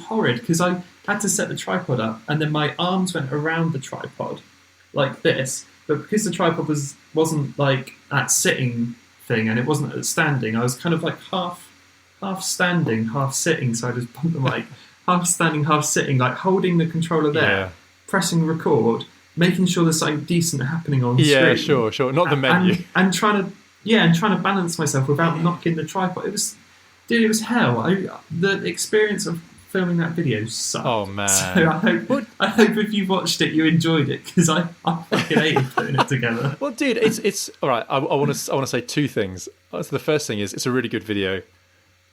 horrid because I had to set the tripod up, and then my arms went around the tripod like this. But because the tripod wasn't like at sitting thing, and it wasn't at standing, I was kind of like half standing, half sitting. So I just bumped the mic, half standing, half sitting, like holding the controller there, pressing record, making sure there's something decent happening on screen. Yeah, sure. Not the menu. And trying to balance myself without knocking the tripod. It was hell. The experience of filming that video sucked. Oh man! So I hope if you watched it, you enjoyed it, because I fucking hated putting it together. Well, dude, it's all right. I want to say two things. So the first thing is it's a really good video.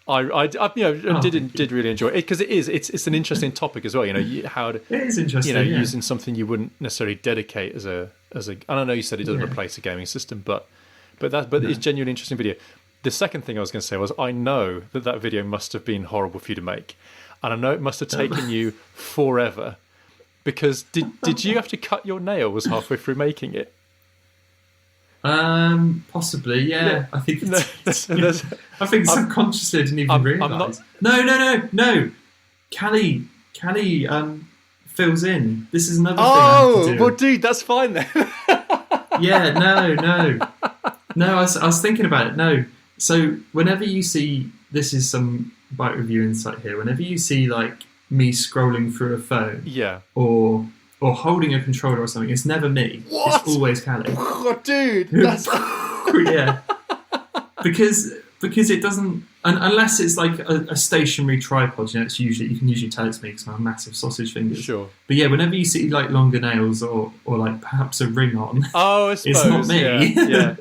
I did really enjoy it because it's an interesting topic as well. It is interesting. Using something you wouldn't necessarily dedicate as a. And I know you said it doesn't replace a gaming system, but it's genuinely interesting video. The second thing I was going to say was I know that video must have been horrible for you to make, and I know it must have taken you forever. Because did you have to cut your nails halfway through making it? Possibly, yeah. I think I think subconsciously I didn't even realise. No. Callie fills in. This is another thing I have to do. Well, dude, that's fine then. Yeah, no. I was thinking about it. No, so whenever you see, this is some bite review insight here. Whenever you see like me scrolling through a phone, or holding a controller or something, it's never me. What? It's always Callie. Oh, dude, that's yeah. Because it doesn't, unless it's like a stationary tripod. You can usually tell it's me because I have massive sausage fingers. Sure. But yeah, whenever you see like longer nails or like perhaps a ring on, I suppose, it's not me. Yeah.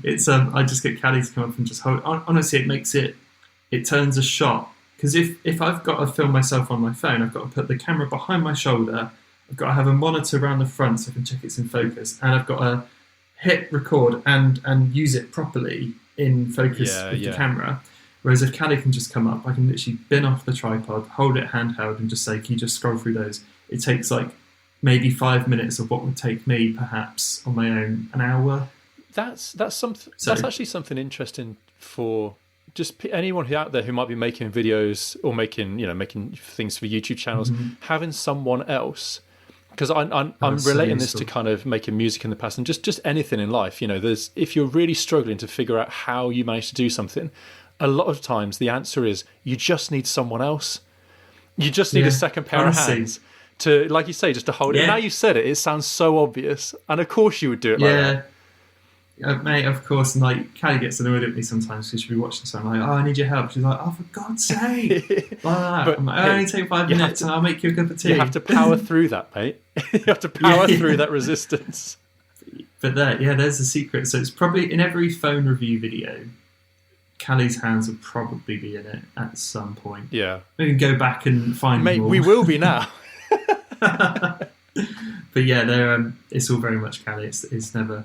It's I just get Callie to come up and just hold. Honestly, it turns a shot. Because if I've got to film myself on my phone, I've got to put the camera behind my shoulder, I've got to have a monitor around the front so I can check it's in focus, and I've got to hit record and use it properly in focus with the camera. Whereas if Callie can just come up, I can literally bin off the tripod, hold it handheld, and just say, can you just scroll through those? It takes like maybe 5 minutes of what would take me perhaps on my own an hour. That's something. That's actually something interesting for just anyone out there who might be making videos or making things for YouTube channels. Having someone else, because I'm relating this to kind of making music in the past and just anything in life. If you're really struggling to figure out how you manage to do something, a lot of times the answer is you just need someone else. You just need a second pair of hands to, like you say, just to hold it. Now you said it sounds so obvious, and of course you would do it like that. Mate, of course, and like Callie gets annoyed at me sometimes because she'll be watching something. I'm like, I need your help. She's like, for God's sake! But I'm like, only take 5 minutes and I'll make you a cup of tea. You have to power through that, mate. You have to power through that resistance. But there's the secret. So it's probably in every phone review video. Callie's hands will probably be in it at some point. Yeah, we can go back and find. Mate, more. We will be now. But yeah, it's all very much Callie. It's never.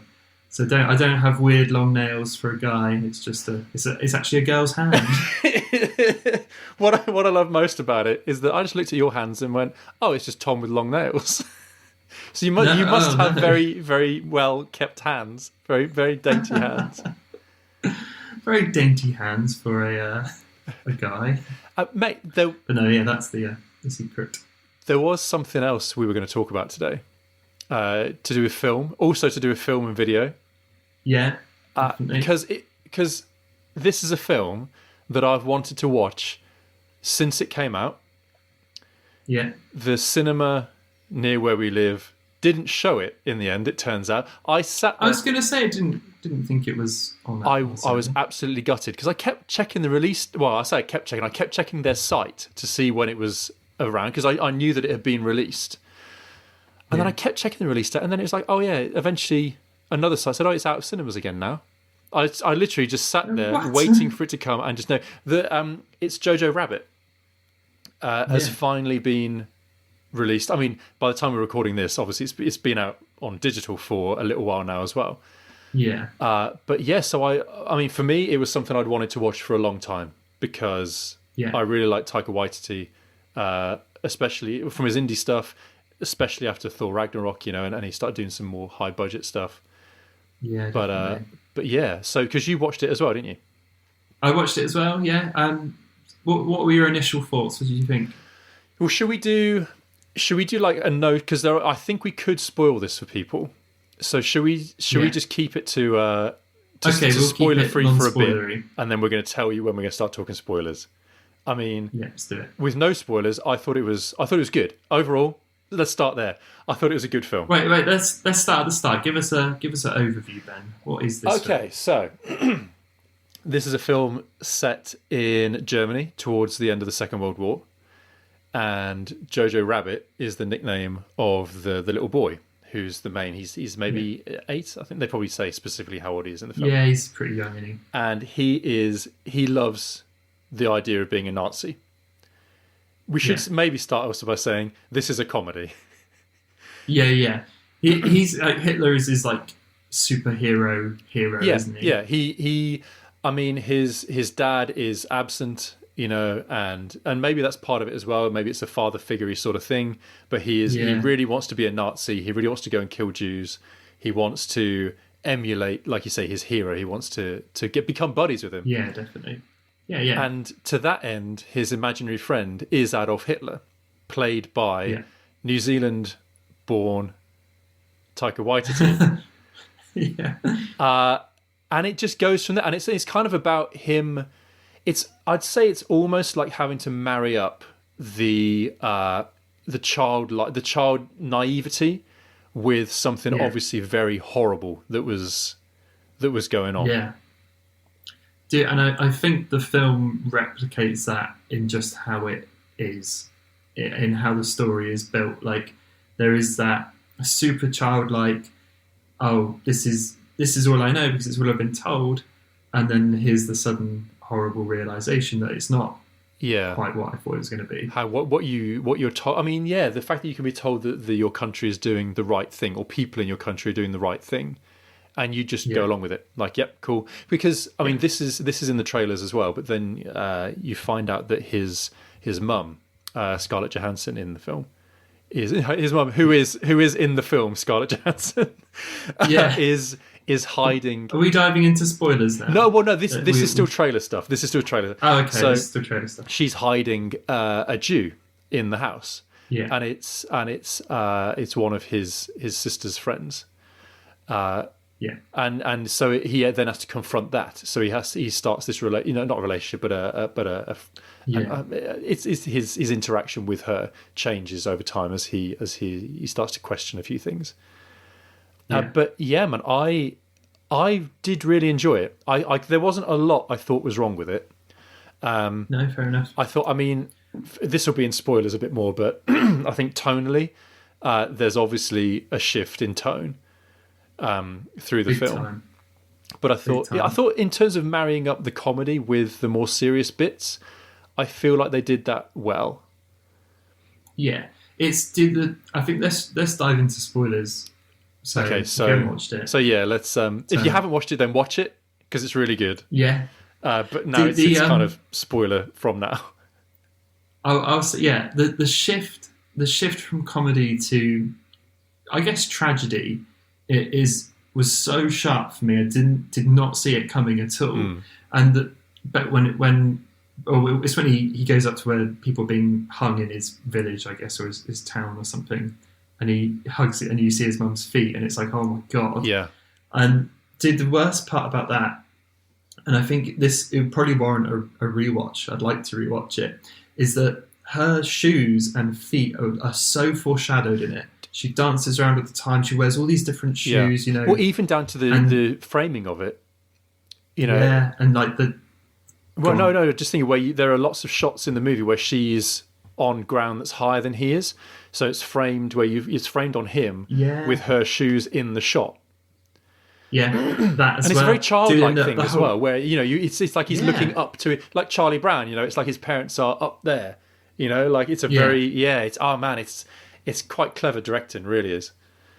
So I don't have weird long nails for a guy. It's just it's actually a girl's hand. What I love most about it is that I just looked at your hands and went, "Oh, it's just Tom with long nails." So you must have very, very well kept hands, very, very dainty hands. very dainty hands for a guy. Mate, But no, yeah, that's the secret. there was something else we were going to talk about today, to do with film, also to do with film and video. Yeah, definitely. Because this is a film that I've wanted to watch since it came out. Yeah. The cinema near where we live didn't show it in the end, it turns out. I was going to say I didn't think it was on that. I was absolutely gutted because I kept checking the release. Well, I say I kept checking their site to see when it was around because I knew that it had been released. And then I kept checking the release date, and then it was like, oh yeah, eventually another site said, oh, it's out of cinemas again now. I literally just sat there waiting for it to come and just know that it's Jojo Rabbit has finally been released. I mean, by the time we're recording this, obviously it's been out on digital for a little while now as well. Yeah. But yeah, so I mean, for me, it was something I'd wanted to watch for a long time because I really like Taika Waititi, especially from his indie stuff, especially after Thor Ragnarok, and he started doing some more high budget stuff. Yeah. But yeah, so because you watched it as well, didn't you? I watched it as well. Yeah. What were your initial thoughts? What did you think? Well, should we do like a note? Because I think we could spoil this for people. So should we just keep it to spoiler free for a bit, and then we're going to tell you when we're going to start talking spoilers. I mean, let's do it. With no spoilers, I thought it was good overall. Let's start there. I thought it was a good film. Wait. Let's start at the start. Give us an overview, Ben. What is this? Okay, so this is a film set in Germany towards the end of the Second World War, and Jojo Rabbit is the nickname of the little boy who's the main. He's maybe 8. I think they probably say specifically how old he is in the film. Yeah, he's pretty young, isn't he? And he loves the idea of being a Nazi. We should maybe start also by saying this is a comedy. Yeah. He's Hitler is his like superhero hero, isn't he? Yeah. He I mean his dad is absent, and maybe that's part of it as well. Maybe it's a father figure-y sort of thing. But he really wants to be a Nazi. He really wants to go and kill Jews. He wants to emulate, like you say, his hero. He wants to become buddies with him. Yeah, definitely. Yeah. And to that end, his imaginary friend is Adolf Hitler, played by New Zealand-born Taika Waititi. And it just goes from there. And it's kind of about him. I'd say it's almost like having to marry up the child naivety with something obviously very horrible that was going on. Yeah. And I think the film replicates that in just how it is, in how the story is built. Like there is that super childlike, oh, this is all I know because it's what I've been told, and then here's the sudden horrible realization that it's not quite what I thought it was going to be. What you're told. I mean, the fact that you can be told that your country is doing the right thing, or people in your country are doing the right thing. And you just go along with it, like, yep, cool. Because I mean, this is in the trailers as well. But then you find out that his mum, Scarlett Johansson, in the film, is his mum, who is in the film, Scarlett Johansson, is hiding. Are we diving into spoilers now? No, well, no. This is still trailer stuff. This is still trailer. Oh, okay. So this is still trailer stuff. She's hiding a Jew in the house. Yeah, and it's one of his sister's friends. Yeah, and so he then has to confront that. So he starts this not a relationship, but it's his interaction with her changes over time as he starts to question a few things. But yeah, man, I did really enjoy it. I there wasn't a lot I thought was wrong with it. No, fair enough. I thought, I mean, this will be in spoilers a bit more, but I think tonally, there's obviously a shift in tone. Through the film. Time. But I thought in terms of marrying up the comedy with the more serious bits, I feel like they did that well. Yeah, I think let's dive into spoilers. So, okay, so if you haven't watched it. So yeah, let's. If you haven't watched it, then watch it because it's really good. Yeah. But now it's kind of spoiler from now. I'll say the shift from comedy to, I guess, tragedy. Was so sharp for me. I did not see it coming at all. But it's when he goes up to where people are being hung in his village, I guess, or his town or something, and he hugs it, and you see his mum's feet, and it's like, oh my god. Yeah. And dude, the worst part about that, and I think it would probably warrant a rewatch. I'd like to rewatch it. Is that her shoes and feet are so foreshadowed in it. She dances around at the time. She wears all these different shoes, you know. Well, even down to the framing of it, you know. Yeah, and like the. Well, no, just thinking where there are lots of shots in the movie where she's on ground that's higher than he is, so it's framed it's framed on him with her shoes in the shot. Yeah, that as and it's well. a very childlike thing the as well, where it's like he's looking up to it, like Charlie Brown. You know, it's like his parents are up there. You know, like it's a very it's quite clever directing, really is.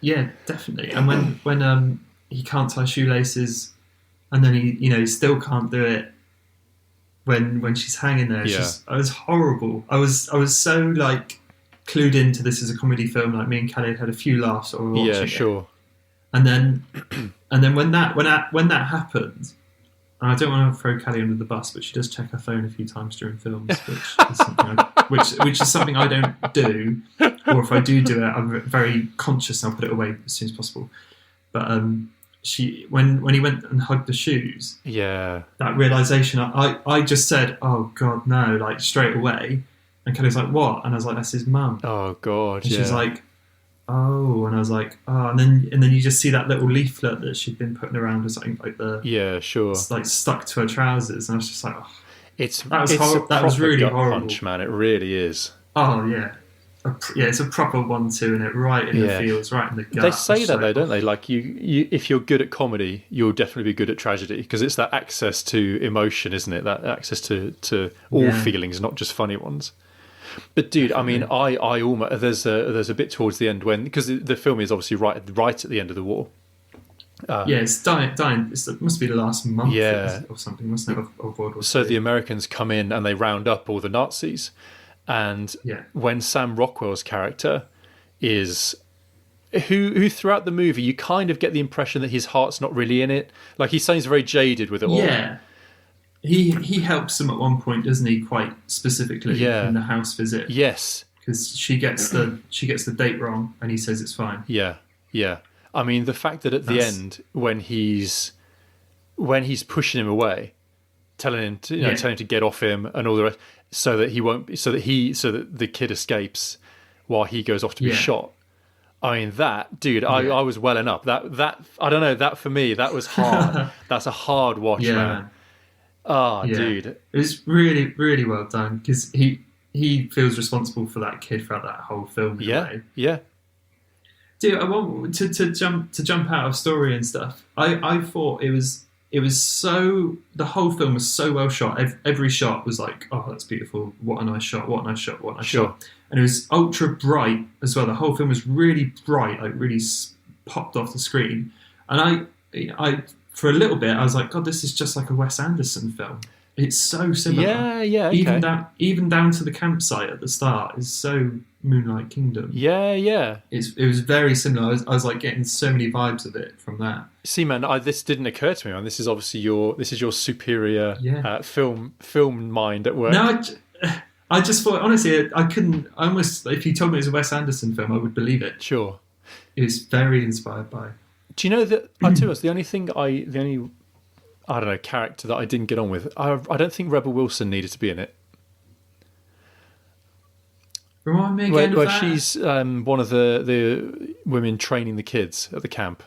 Yeah, definitely. And when he can't tie shoelaces, and then he still can't do it when she's hanging there. It was horrible. I was so like clued into this as a comedy film. Like me and Kelly had a few laughs while we were watching it. Sure. And then when that happened, and I don't want to throw Kelly under the bus, but she does check her phone a few times during films, which is something I don't do, or if I do it, I'm very conscious and I'll put it away as soon as possible. But when he went and hugged the shoes, that realization, I just said, "Oh God, no!" like straight away, and Kelly's like, "What?" And I was like, "That's his mum." Oh God, and she's like, "Oh," and I was like, "Oh," and then you just see that little leaflet that she'd been putting around or something like it's like stuck to her trousers, and I was just like, "Oh, that was really horrible." Punch, man, it really is. Oh yeah, it's a proper 1-2 in it, right in the feels, right in the gut. They say that though, don't they? Like you, if you're good at comedy, you'll definitely be good at tragedy because it's that access to emotion, isn't it? That access to all feelings, not just funny ones. But dude, definitely. I mean, I almost there's a bit towards the end because the film is obviously right at the end of the war. It's dying. It must be the last month or something, mustn't it, of World War II. So the Americans come in and they round up all the Nazis. And when Sam Rockwell's character is who throughout the movie you kind of get the impression that his heart's not really in it. Like he seems very jaded with it all. Yeah. He helps them at one point, doesn't he, quite specifically in the house visit. Yes. Because she gets the date wrong and he says it's fine. Yeah. Yeah. I mean the fact that at the end when he's pushing him away, telling him to get off him and all the rest so that the kid escapes while he goes off to be shot. I mean that dude, I was welling up. That I don't know, that for me that was hard. That's a hard watch, man. Dude, it was really, really well done because he feels responsible for that kid throughout that whole film. Yeah. Dude, I want to jump out of story and stuff. I thought it was so, the whole film was so well shot. Every shot was like, oh, that's beautiful. What a nice shot. What a nice shot. What a nice shot. And it was ultra bright as well. The whole film was really bright, like really popped off the screen. And I for a little bit, I was like, God, this is just like a Wes Anderson film. It's so similar. Yeah. Okay. Even down to the campsite at the start is so Moonlight Kingdom. Yeah. It was very similar. I was like getting so many vibes of it from that. See, man, this didn't occur to me, man. This is obviously your superior film mind at work. No, I just thought, honestly, I couldn't. Almost, if you told me it was a Wes Anderson film, I would believe it. Sure. It was very inspired by. Do you know that? I'll tell you what, the only I don't know character that I didn't get on with. I don't think Rebel Wilson needed to be in it. Remind me again where she's one of the women training the kids at the camp.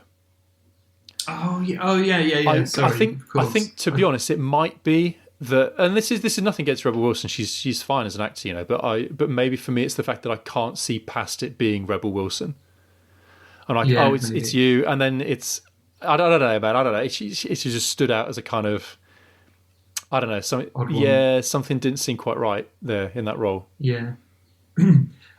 Oh yeah. Sorry, I think to be honest, it might be that, and this is nothing against Rebel Wilson. She's fine as an actor, you know. But maybe for me, it's the fact that I can't see past it being Rebel Wilson. I'm like, it's you, and then it's I don't know, man. I don't know. She just stood out as a kind of, I don't know, something. Yeah, something didn't seem quite right there in that role. Yeah.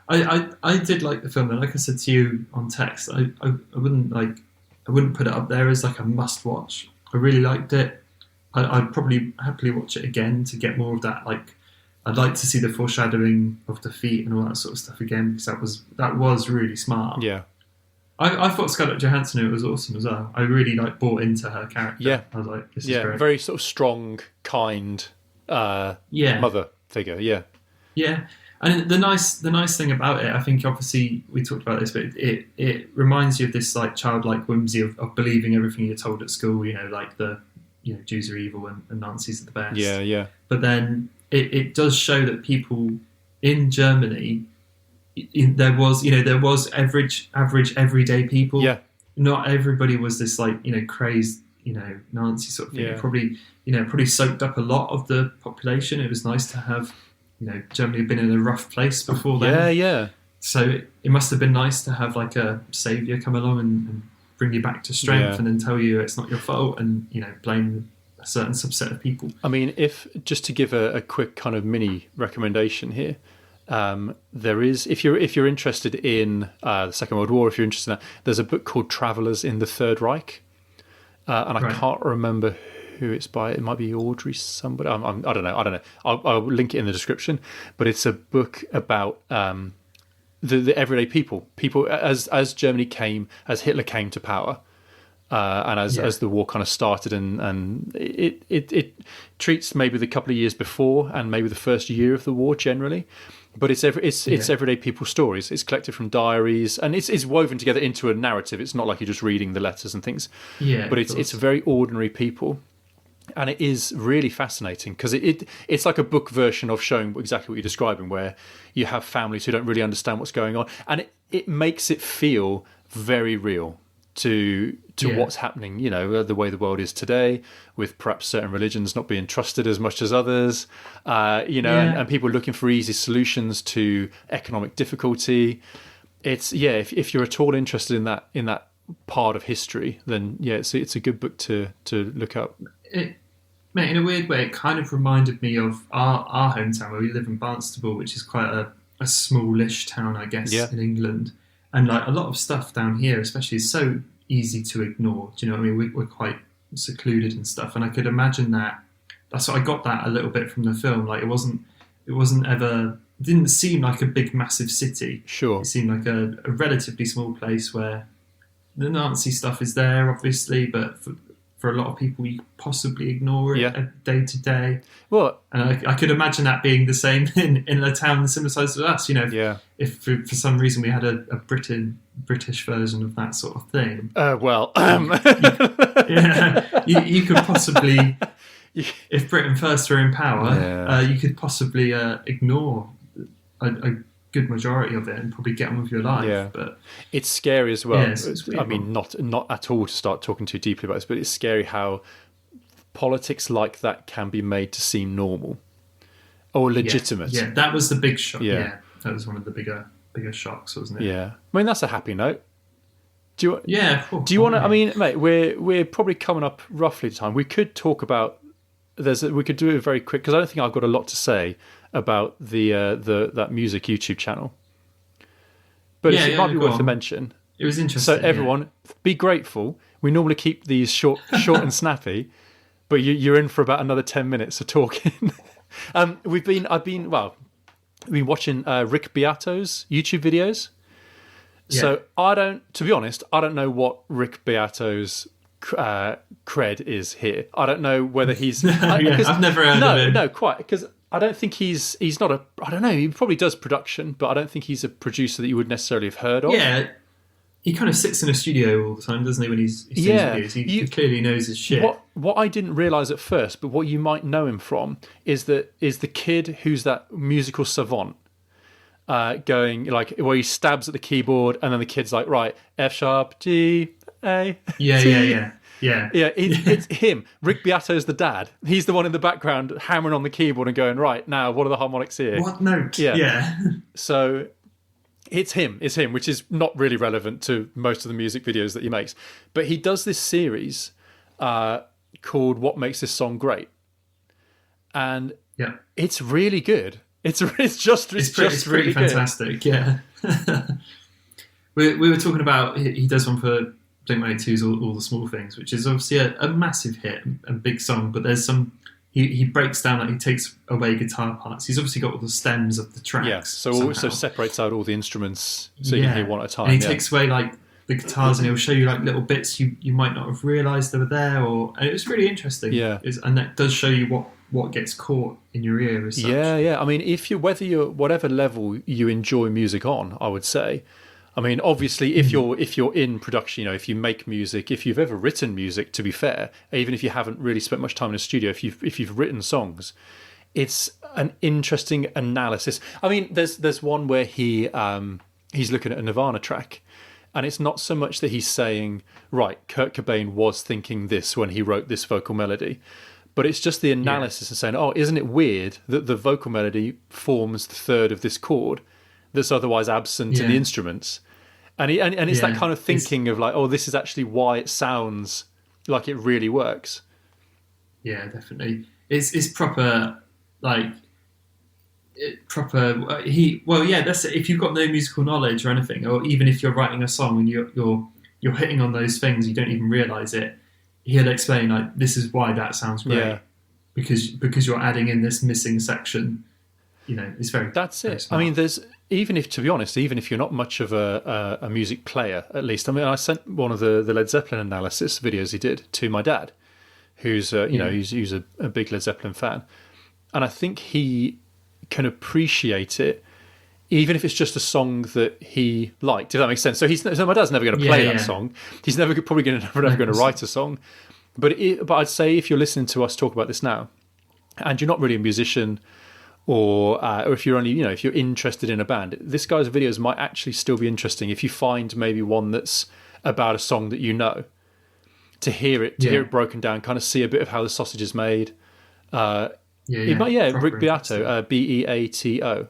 I did like the film, and like I said to you on text, I wouldn't put it up there as like a must watch. I really liked it. I'd probably happily watch it again to get more of that. Like, I'd like to see the foreshadowing of the feet and all that sort of stuff again, because that was really smart. Yeah. I thought Scarlett Johansson was awesome as well. I really bought into her character. Yeah. I was like, this is great. Very sort of strong, kind mother figure. Yeah. Yeah. And the nice thing about it, I think obviously we talked about this, but it reminds you of this childlike whimsy of believing everything you're told at school, Jews are evil and Nazis are the best. Yeah, yeah. But then it does show that people in Germany, there was average everyday people. Yeah. Not everybody was this crazed, Nazi sort of thing. Yeah. It probably soaked up a lot of the population. It was nice to have, Germany had been in a rough place before then. Yeah, yeah. So it must have been nice to have a saviour come along and bring you back to strength, and then tell you it's not your fault, and blame a certain subset of people. I mean, if just to give a quick kind of mini recommendation here, there is, if you're interested in the Second World War, if you're interested in that, there's a book called Travellers in the Third Reich, and I can't remember who it's by. It might be Audrey somebody. I don't know. I'll link it in the description. But it's a book about the everyday people as Germany as Hitler came to power, and as the war kind of started, and it treats maybe the couple of years before and maybe the first year of the war generally. But it's everyday people's stories. It's collected from diaries, and it's woven together into a narrative. It's not like you're just reading the letters and things. Yeah, but it's very ordinary people. And it is really fascinating because it's like a book version of showing exactly what you're describing, where you have families who don't really understand what's going on, and it makes it feel very real to what's happening. The way the world is today, with perhaps certain religions not being trusted as much as others. And people looking for easy solutions to economic difficulty. It's if you're at all interested in that part of history, then it's a good book to look up. Mate, in a weird way, it kind of reminded me of our hometown where we live in Barnstable, which is quite a smallish town, I guess, in England. And a lot of stuff down here, especially, is so easy to ignore. Do you know what I mean? We're quite secluded and stuff. And I could imagine that's what I got that a little bit from the film. It wasn't ever, it didn't seem like a big, massive city. Sure. It seemed like a relatively small place where the Nazi stuff is there, obviously, but for a lot of people, you possibly ignore it day to day. Well, and I could imagine that being the same in a town similar size to us. If for some reason we had a British version of that sort of thing. You could possibly, if Britain first were in power, you could possibly ignore a good majority of it and probably get on with your life. Yeah. But it's scary as well. I mean, not at all to start talking too deeply about this, but it's scary how politics like that can be made to seem normal or legitimate. Yeah, that was the big shock. Yeah, that was one of the bigger shocks, wasn't it? Yeah, I mean that's a happy note. Do you? Yeah. Of course, do you want to? I mean, mate, we're probably coming up roughly to time. We could talk about. We could do it very quick because I don't think I've got a lot to say about that music YouTube channel. But it might be worth a mention. It was interesting. So everyone, be grateful. We normally keep these short and snappy, but you're in for about another 10 minutes of talking. I've been watching Rick Beato's YouTube videos. Yeah. So to be honest, I don't know what Rick Beato's cred is here. I don't know whether he's. I've never heard of him. No, quite, because I don't think he's not a. I don't know. He probably does production, but I don't think he's a producer that you would necessarily have heard of. Yeah, he kind of sits in a studio all the time, doesn't he? When he's videos, he clearly knows his shit. What I didn't realise at first, but what you might know him from is the kid who's that musical savant. Going where he stabs at the keyboard, and then the kid's like, right, F sharp, G, A. Yeah. It's him. Rick Beato's the dad. He's the one in the background hammering on the keyboard and going, right, now what are the harmonics here? What note? Yeah. So it's him, which is not really relevant to most of the music videos that he makes. But he does this series called What Makes This Song Great, and it's really good. It's just really fantastic. Good. Yeah. we were talking about he does one for Blink-182's all the Small Things, which is obviously a massive hit and big song. But there's some he breaks down, he takes away guitar parts. He's obviously got all the stems of the tracks. Yeah. So also separates out all the instruments so you can hear one at a time. And he takes away the guitars, and he'll show you like little bits you might not have realised they were there, and it was really interesting. Yeah, and that does show you what gets caught in your ear as such. Yeah. I mean, whatever level you enjoy music on, I would say. I mean, obviously, if you're in production, if you make music, if you've ever written music, to be fair, even if you haven't really spent much time in a studio, if you've written songs, it's an interesting analysis. I mean, there's one where he's looking at a Nirvana track, and it's not so much that he's saying, right, Kurt Cobain was thinking this when he wrote this vocal melody, but it's just the analysis and saying, oh, isn't it weird that the vocal melody forms the third of this chord that's otherwise absent in the instruments? And it's that kind of thinking of like, oh, this is actually why it sounds like it really works. Yeah, definitely. It's proper, like, that's it. If you've got no musical knowledge or anything, or even if you're writing a song and you're hitting on those things, you don't even realise it. He'll explain like, this is why that sounds great, because you're adding in this missing section. It's very. That's it. Smart. I mean, even if you're not much of a music player, at least. I mean, I sent one of the Led Zeppelin analysis videos he did to my dad, who's he's a big Led Zeppelin fan, and I think he can appreciate it, even if it's just a song that he liked. If that makes sense. So my dad's never going to play that song. He's never going to write a song. But I'd say if you're listening to us talk about this now, and you're not really a musician, or if you're only if you're interested in a band, this guy's videos might actually still be interesting if you find maybe one that's about a song that to hear it broken down, kind of see a bit of how the sausage is made. Rick Beato, Beato,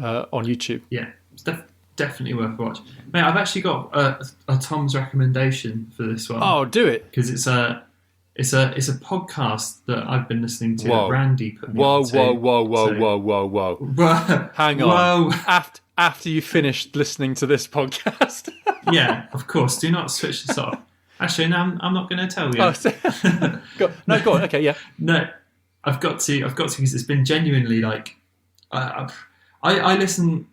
on YouTube. Yeah, it's definitely worth a watch. Mate, I've actually got a Tom's recommendation for this one. Oh, do it, because it's a podcast that I've been listening to. That Randy put me Whoa! Hang on. Whoa! After you finished listening to this podcast. Yeah, of course. Do not switch this off. Actually, no, I'm not going to tell you. Go on. Okay, yeah. No, I've got to because it's been genuinely like, I listen.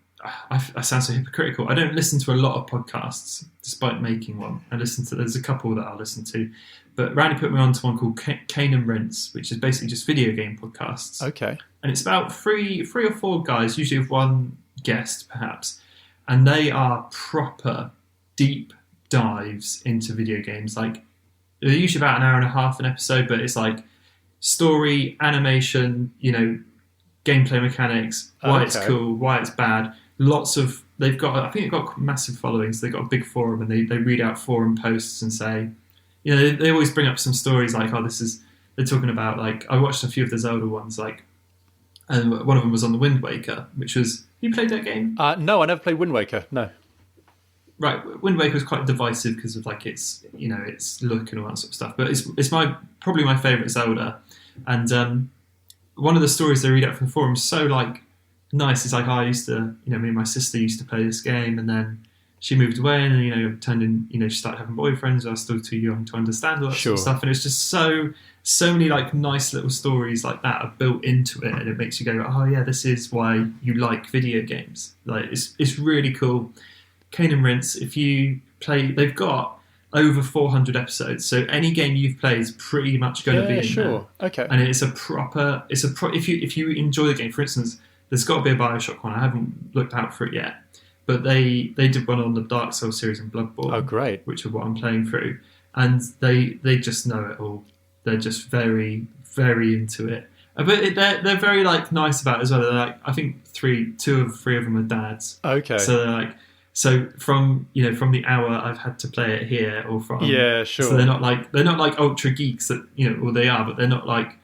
I sound so hypocritical. I don't listen to a lot of podcasts, despite making one. There's a couple that I listen to, but Randy put me on to one called Cane and Rinse, which is basically just video game podcasts. Okay. And it's about three or four guys, usually with one guest perhaps, and they are proper deep dives into video games. Like, they're usually about an hour and a half an episode, but it's like story, animation, gameplay mechanics, why it's cool, why it's bad. I think they've got massive followings. They've got a big forum, and they read out forum posts and say, they always bring up some stories like, oh, they're talking about, like, I watched a few of the Zelda ones, like, and one of them was on the Wind Waker, which was, you played that game? No, I never played Wind Waker, no. Right, Wind Waker was quite divisive because of like its look and all that sort of stuff. But it's probably my favourite Zelda, and one of the stories they read out from the forum is so like nice. It's like, I used to, me and my sister used to play this game, and then she moved away, and turned in, she started having boyfriends. I was still too young to understand all that sort of stuff, and it's just so many like nice little stories like that are built into it, and it makes you go, oh yeah, this is why you like video games. Like, it's really cool. Cane and Rinse, if you play, they've got over 400 episodes, so any game you've played is pretty much going to be in there. Okay. And if you enjoy the game, for instance, there's got to be a Bioshock one. I haven't looked out for it yet, but they did one on the Dark Souls series and Bloodborne. Oh, great! Which are what I'm playing through, and they just know it all. They're just very, very into it. But they're very like nice about it as well. They're like, I think 2 or 3 of them are dads. Okay. So they're like. So from the hour I've had to play it here, or from So they're not like ultra geeks that or they are, but they're not like,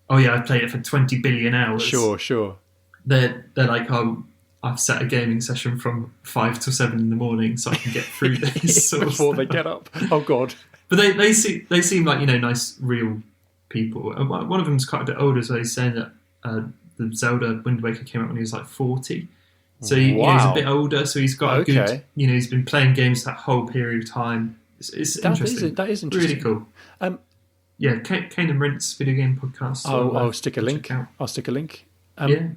oh yeah, I've played it for 20 billion hours. Sure. They're like, oh, I've set a gaming session from 5 till 7 in the morning so I can get through this before they get up. Oh god. But they seem like nice real people. And one of them's quite a bit older, so he's saying that the Zelda Wind Waker came out when he was like 40. So he's a bit older, so he's got a good, he's been playing games that whole period of time. It's interesting. That is interesting. Really cool. Cane and Rinse video game podcast. I'll stick a link.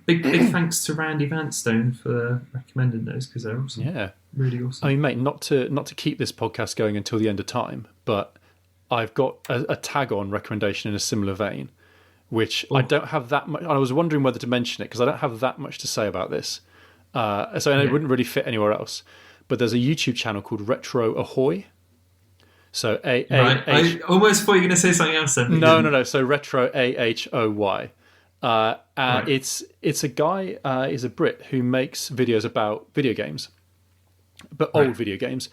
Big thanks to Randy Vanstone for recommending those, because they're awesome. Yeah. really awesome. I mean, mate, not to keep this podcast going until the end of time, but I've got a tag-on recommendation in a similar vein, which I don't have that much. I was wondering whether to mention it because I don't have that much to say about this. It wouldn't really fit anywhere else. But there's a YouTube channel called RetroAhoy. So I almost thought you were going to say something else then. No. So RetroAhoy. Right. It's a guy, he's a Brit who makes videos about video games, but old video games.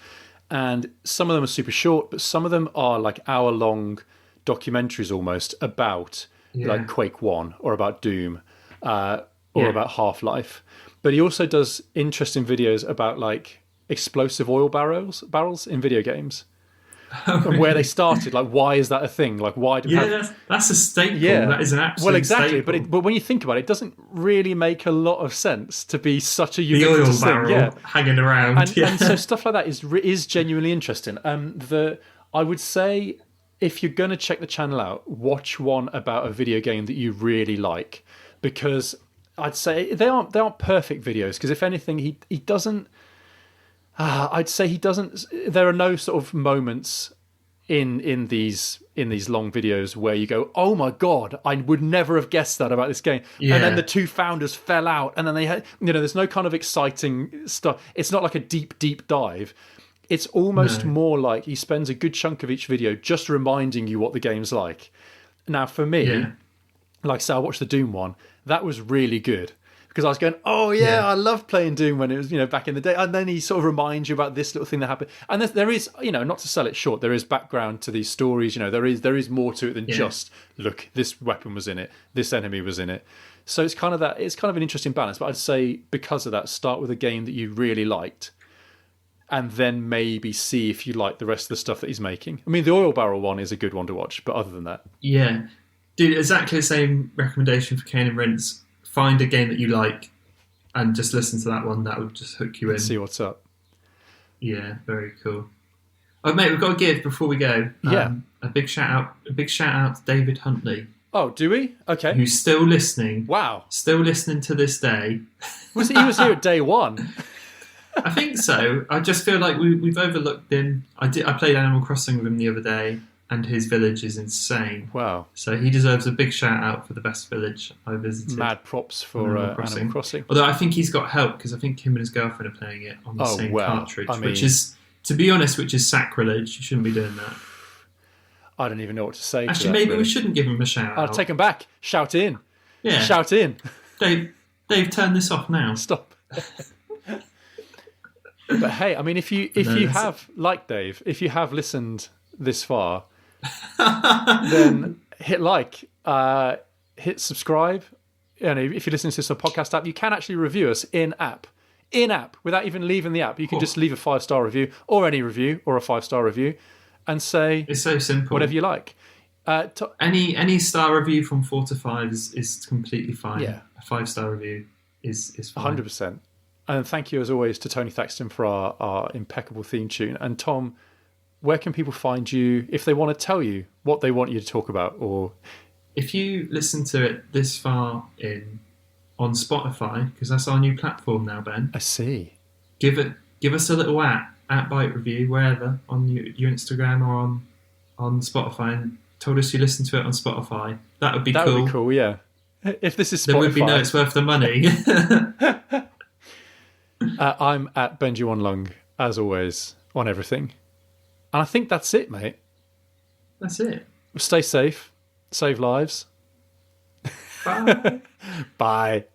And some of them are super short, but some of them are like hour-long documentaries almost about like Quake 1 or about Doom or about Half-Life. But he also does interesting videos about like explosive oil barrels in video games. And where they started, like why is that a thing? Like why do that's a staple. That is an absolute staple. But when you think about it, it doesn't really make a lot of sense to be such a ubiquitous the oil barrel hanging around, and so stuff like that is genuinely interesting. I would say if you're going to check the channel out, watch one about a video game that you really like, because I'd say they aren't perfect videos, because if anything, he doesn't. I'd say he doesn't. There are no sort of moments in these long videos where you go, "Oh my god, I would never have guessed that about this game." Yeah. And then the two founders fell out, and then they had, there's no kind of exciting stuff. It's not like a deep dive. It's almost more like he spends a good chunk of each video just reminding you what the game's like. Now, for me, like say I watched the Doom one, that was really good. Because I was going, I love playing Doom when it was, back in the day. And then he sort of reminds you about this little thing that happened. And there is, not to sell it short, there is background to these stories. There is more to it than just, look, this weapon was in it, this enemy was in it. So it's kind of an interesting balance. But I'd say because of that, start with a game that you really liked, and then maybe see if you like the rest of the stuff that he's making. I mean, the oil barrel one is a good one to watch, but other than that, dude, exactly the same recommendation for Kane and Rince. Find a game that you like and just listen to that one. That would just hook you in. See what's up. Yeah, very cool. Oh, mate, we've got to give before we go. A big shout out to David Huntley. Oh, do we? Okay. Who's still listening? Wow. Still listening to this day. He was here at day one. I think so. I just feel like we've overlooked him. I played Animal Crossing with him the other day, and his village is insane. Wow. So he deserves a big shout out for the best village I visited. Mad props for Animal Crossing. Although I think he's got help, because I think him and his girlfriend are playing it on the same cartridge, which is, to be honest, sacrilege. You shouldn't be doing that. I don't even know what to say. Actually, maybe we shouldn't give him a shout out. I'll take him back. Shout in. Yeah. Shout in. Dave, turn this off now. Stop. But hey, I mean, if you have, like Dave, if you have listened this far, then hit like, hit subscribe. If you listen to this on a podcast app, you can actually review us in app without even leaving the app. You can just leave a 5-star review, or any review, or a 5-star review, and say it's so simple. Whatever you like. Any star review from 4 to 5 is completely fine. Yeah. A 5-star review is fine. 100%. And thank you as always to Tony Thaxton for our impeccable theme tune. And Tom, where can people find you if they want to tell you what they want you to talk about? Or if you listen to it this far on Spotify, because that's our new platform now, Ben. I see. Give us a little @bite review wherever on your Instagram or on Spotify, and told us you listen to it on Spotify. That would be cool. That would be cool, yeah. If this is Spotify, there would be no it's worth the money. I'm at Benji1Lung, as always, on everything. And I think that's it, mate. That's it. Stay safe. Save lives. Bye. Bye.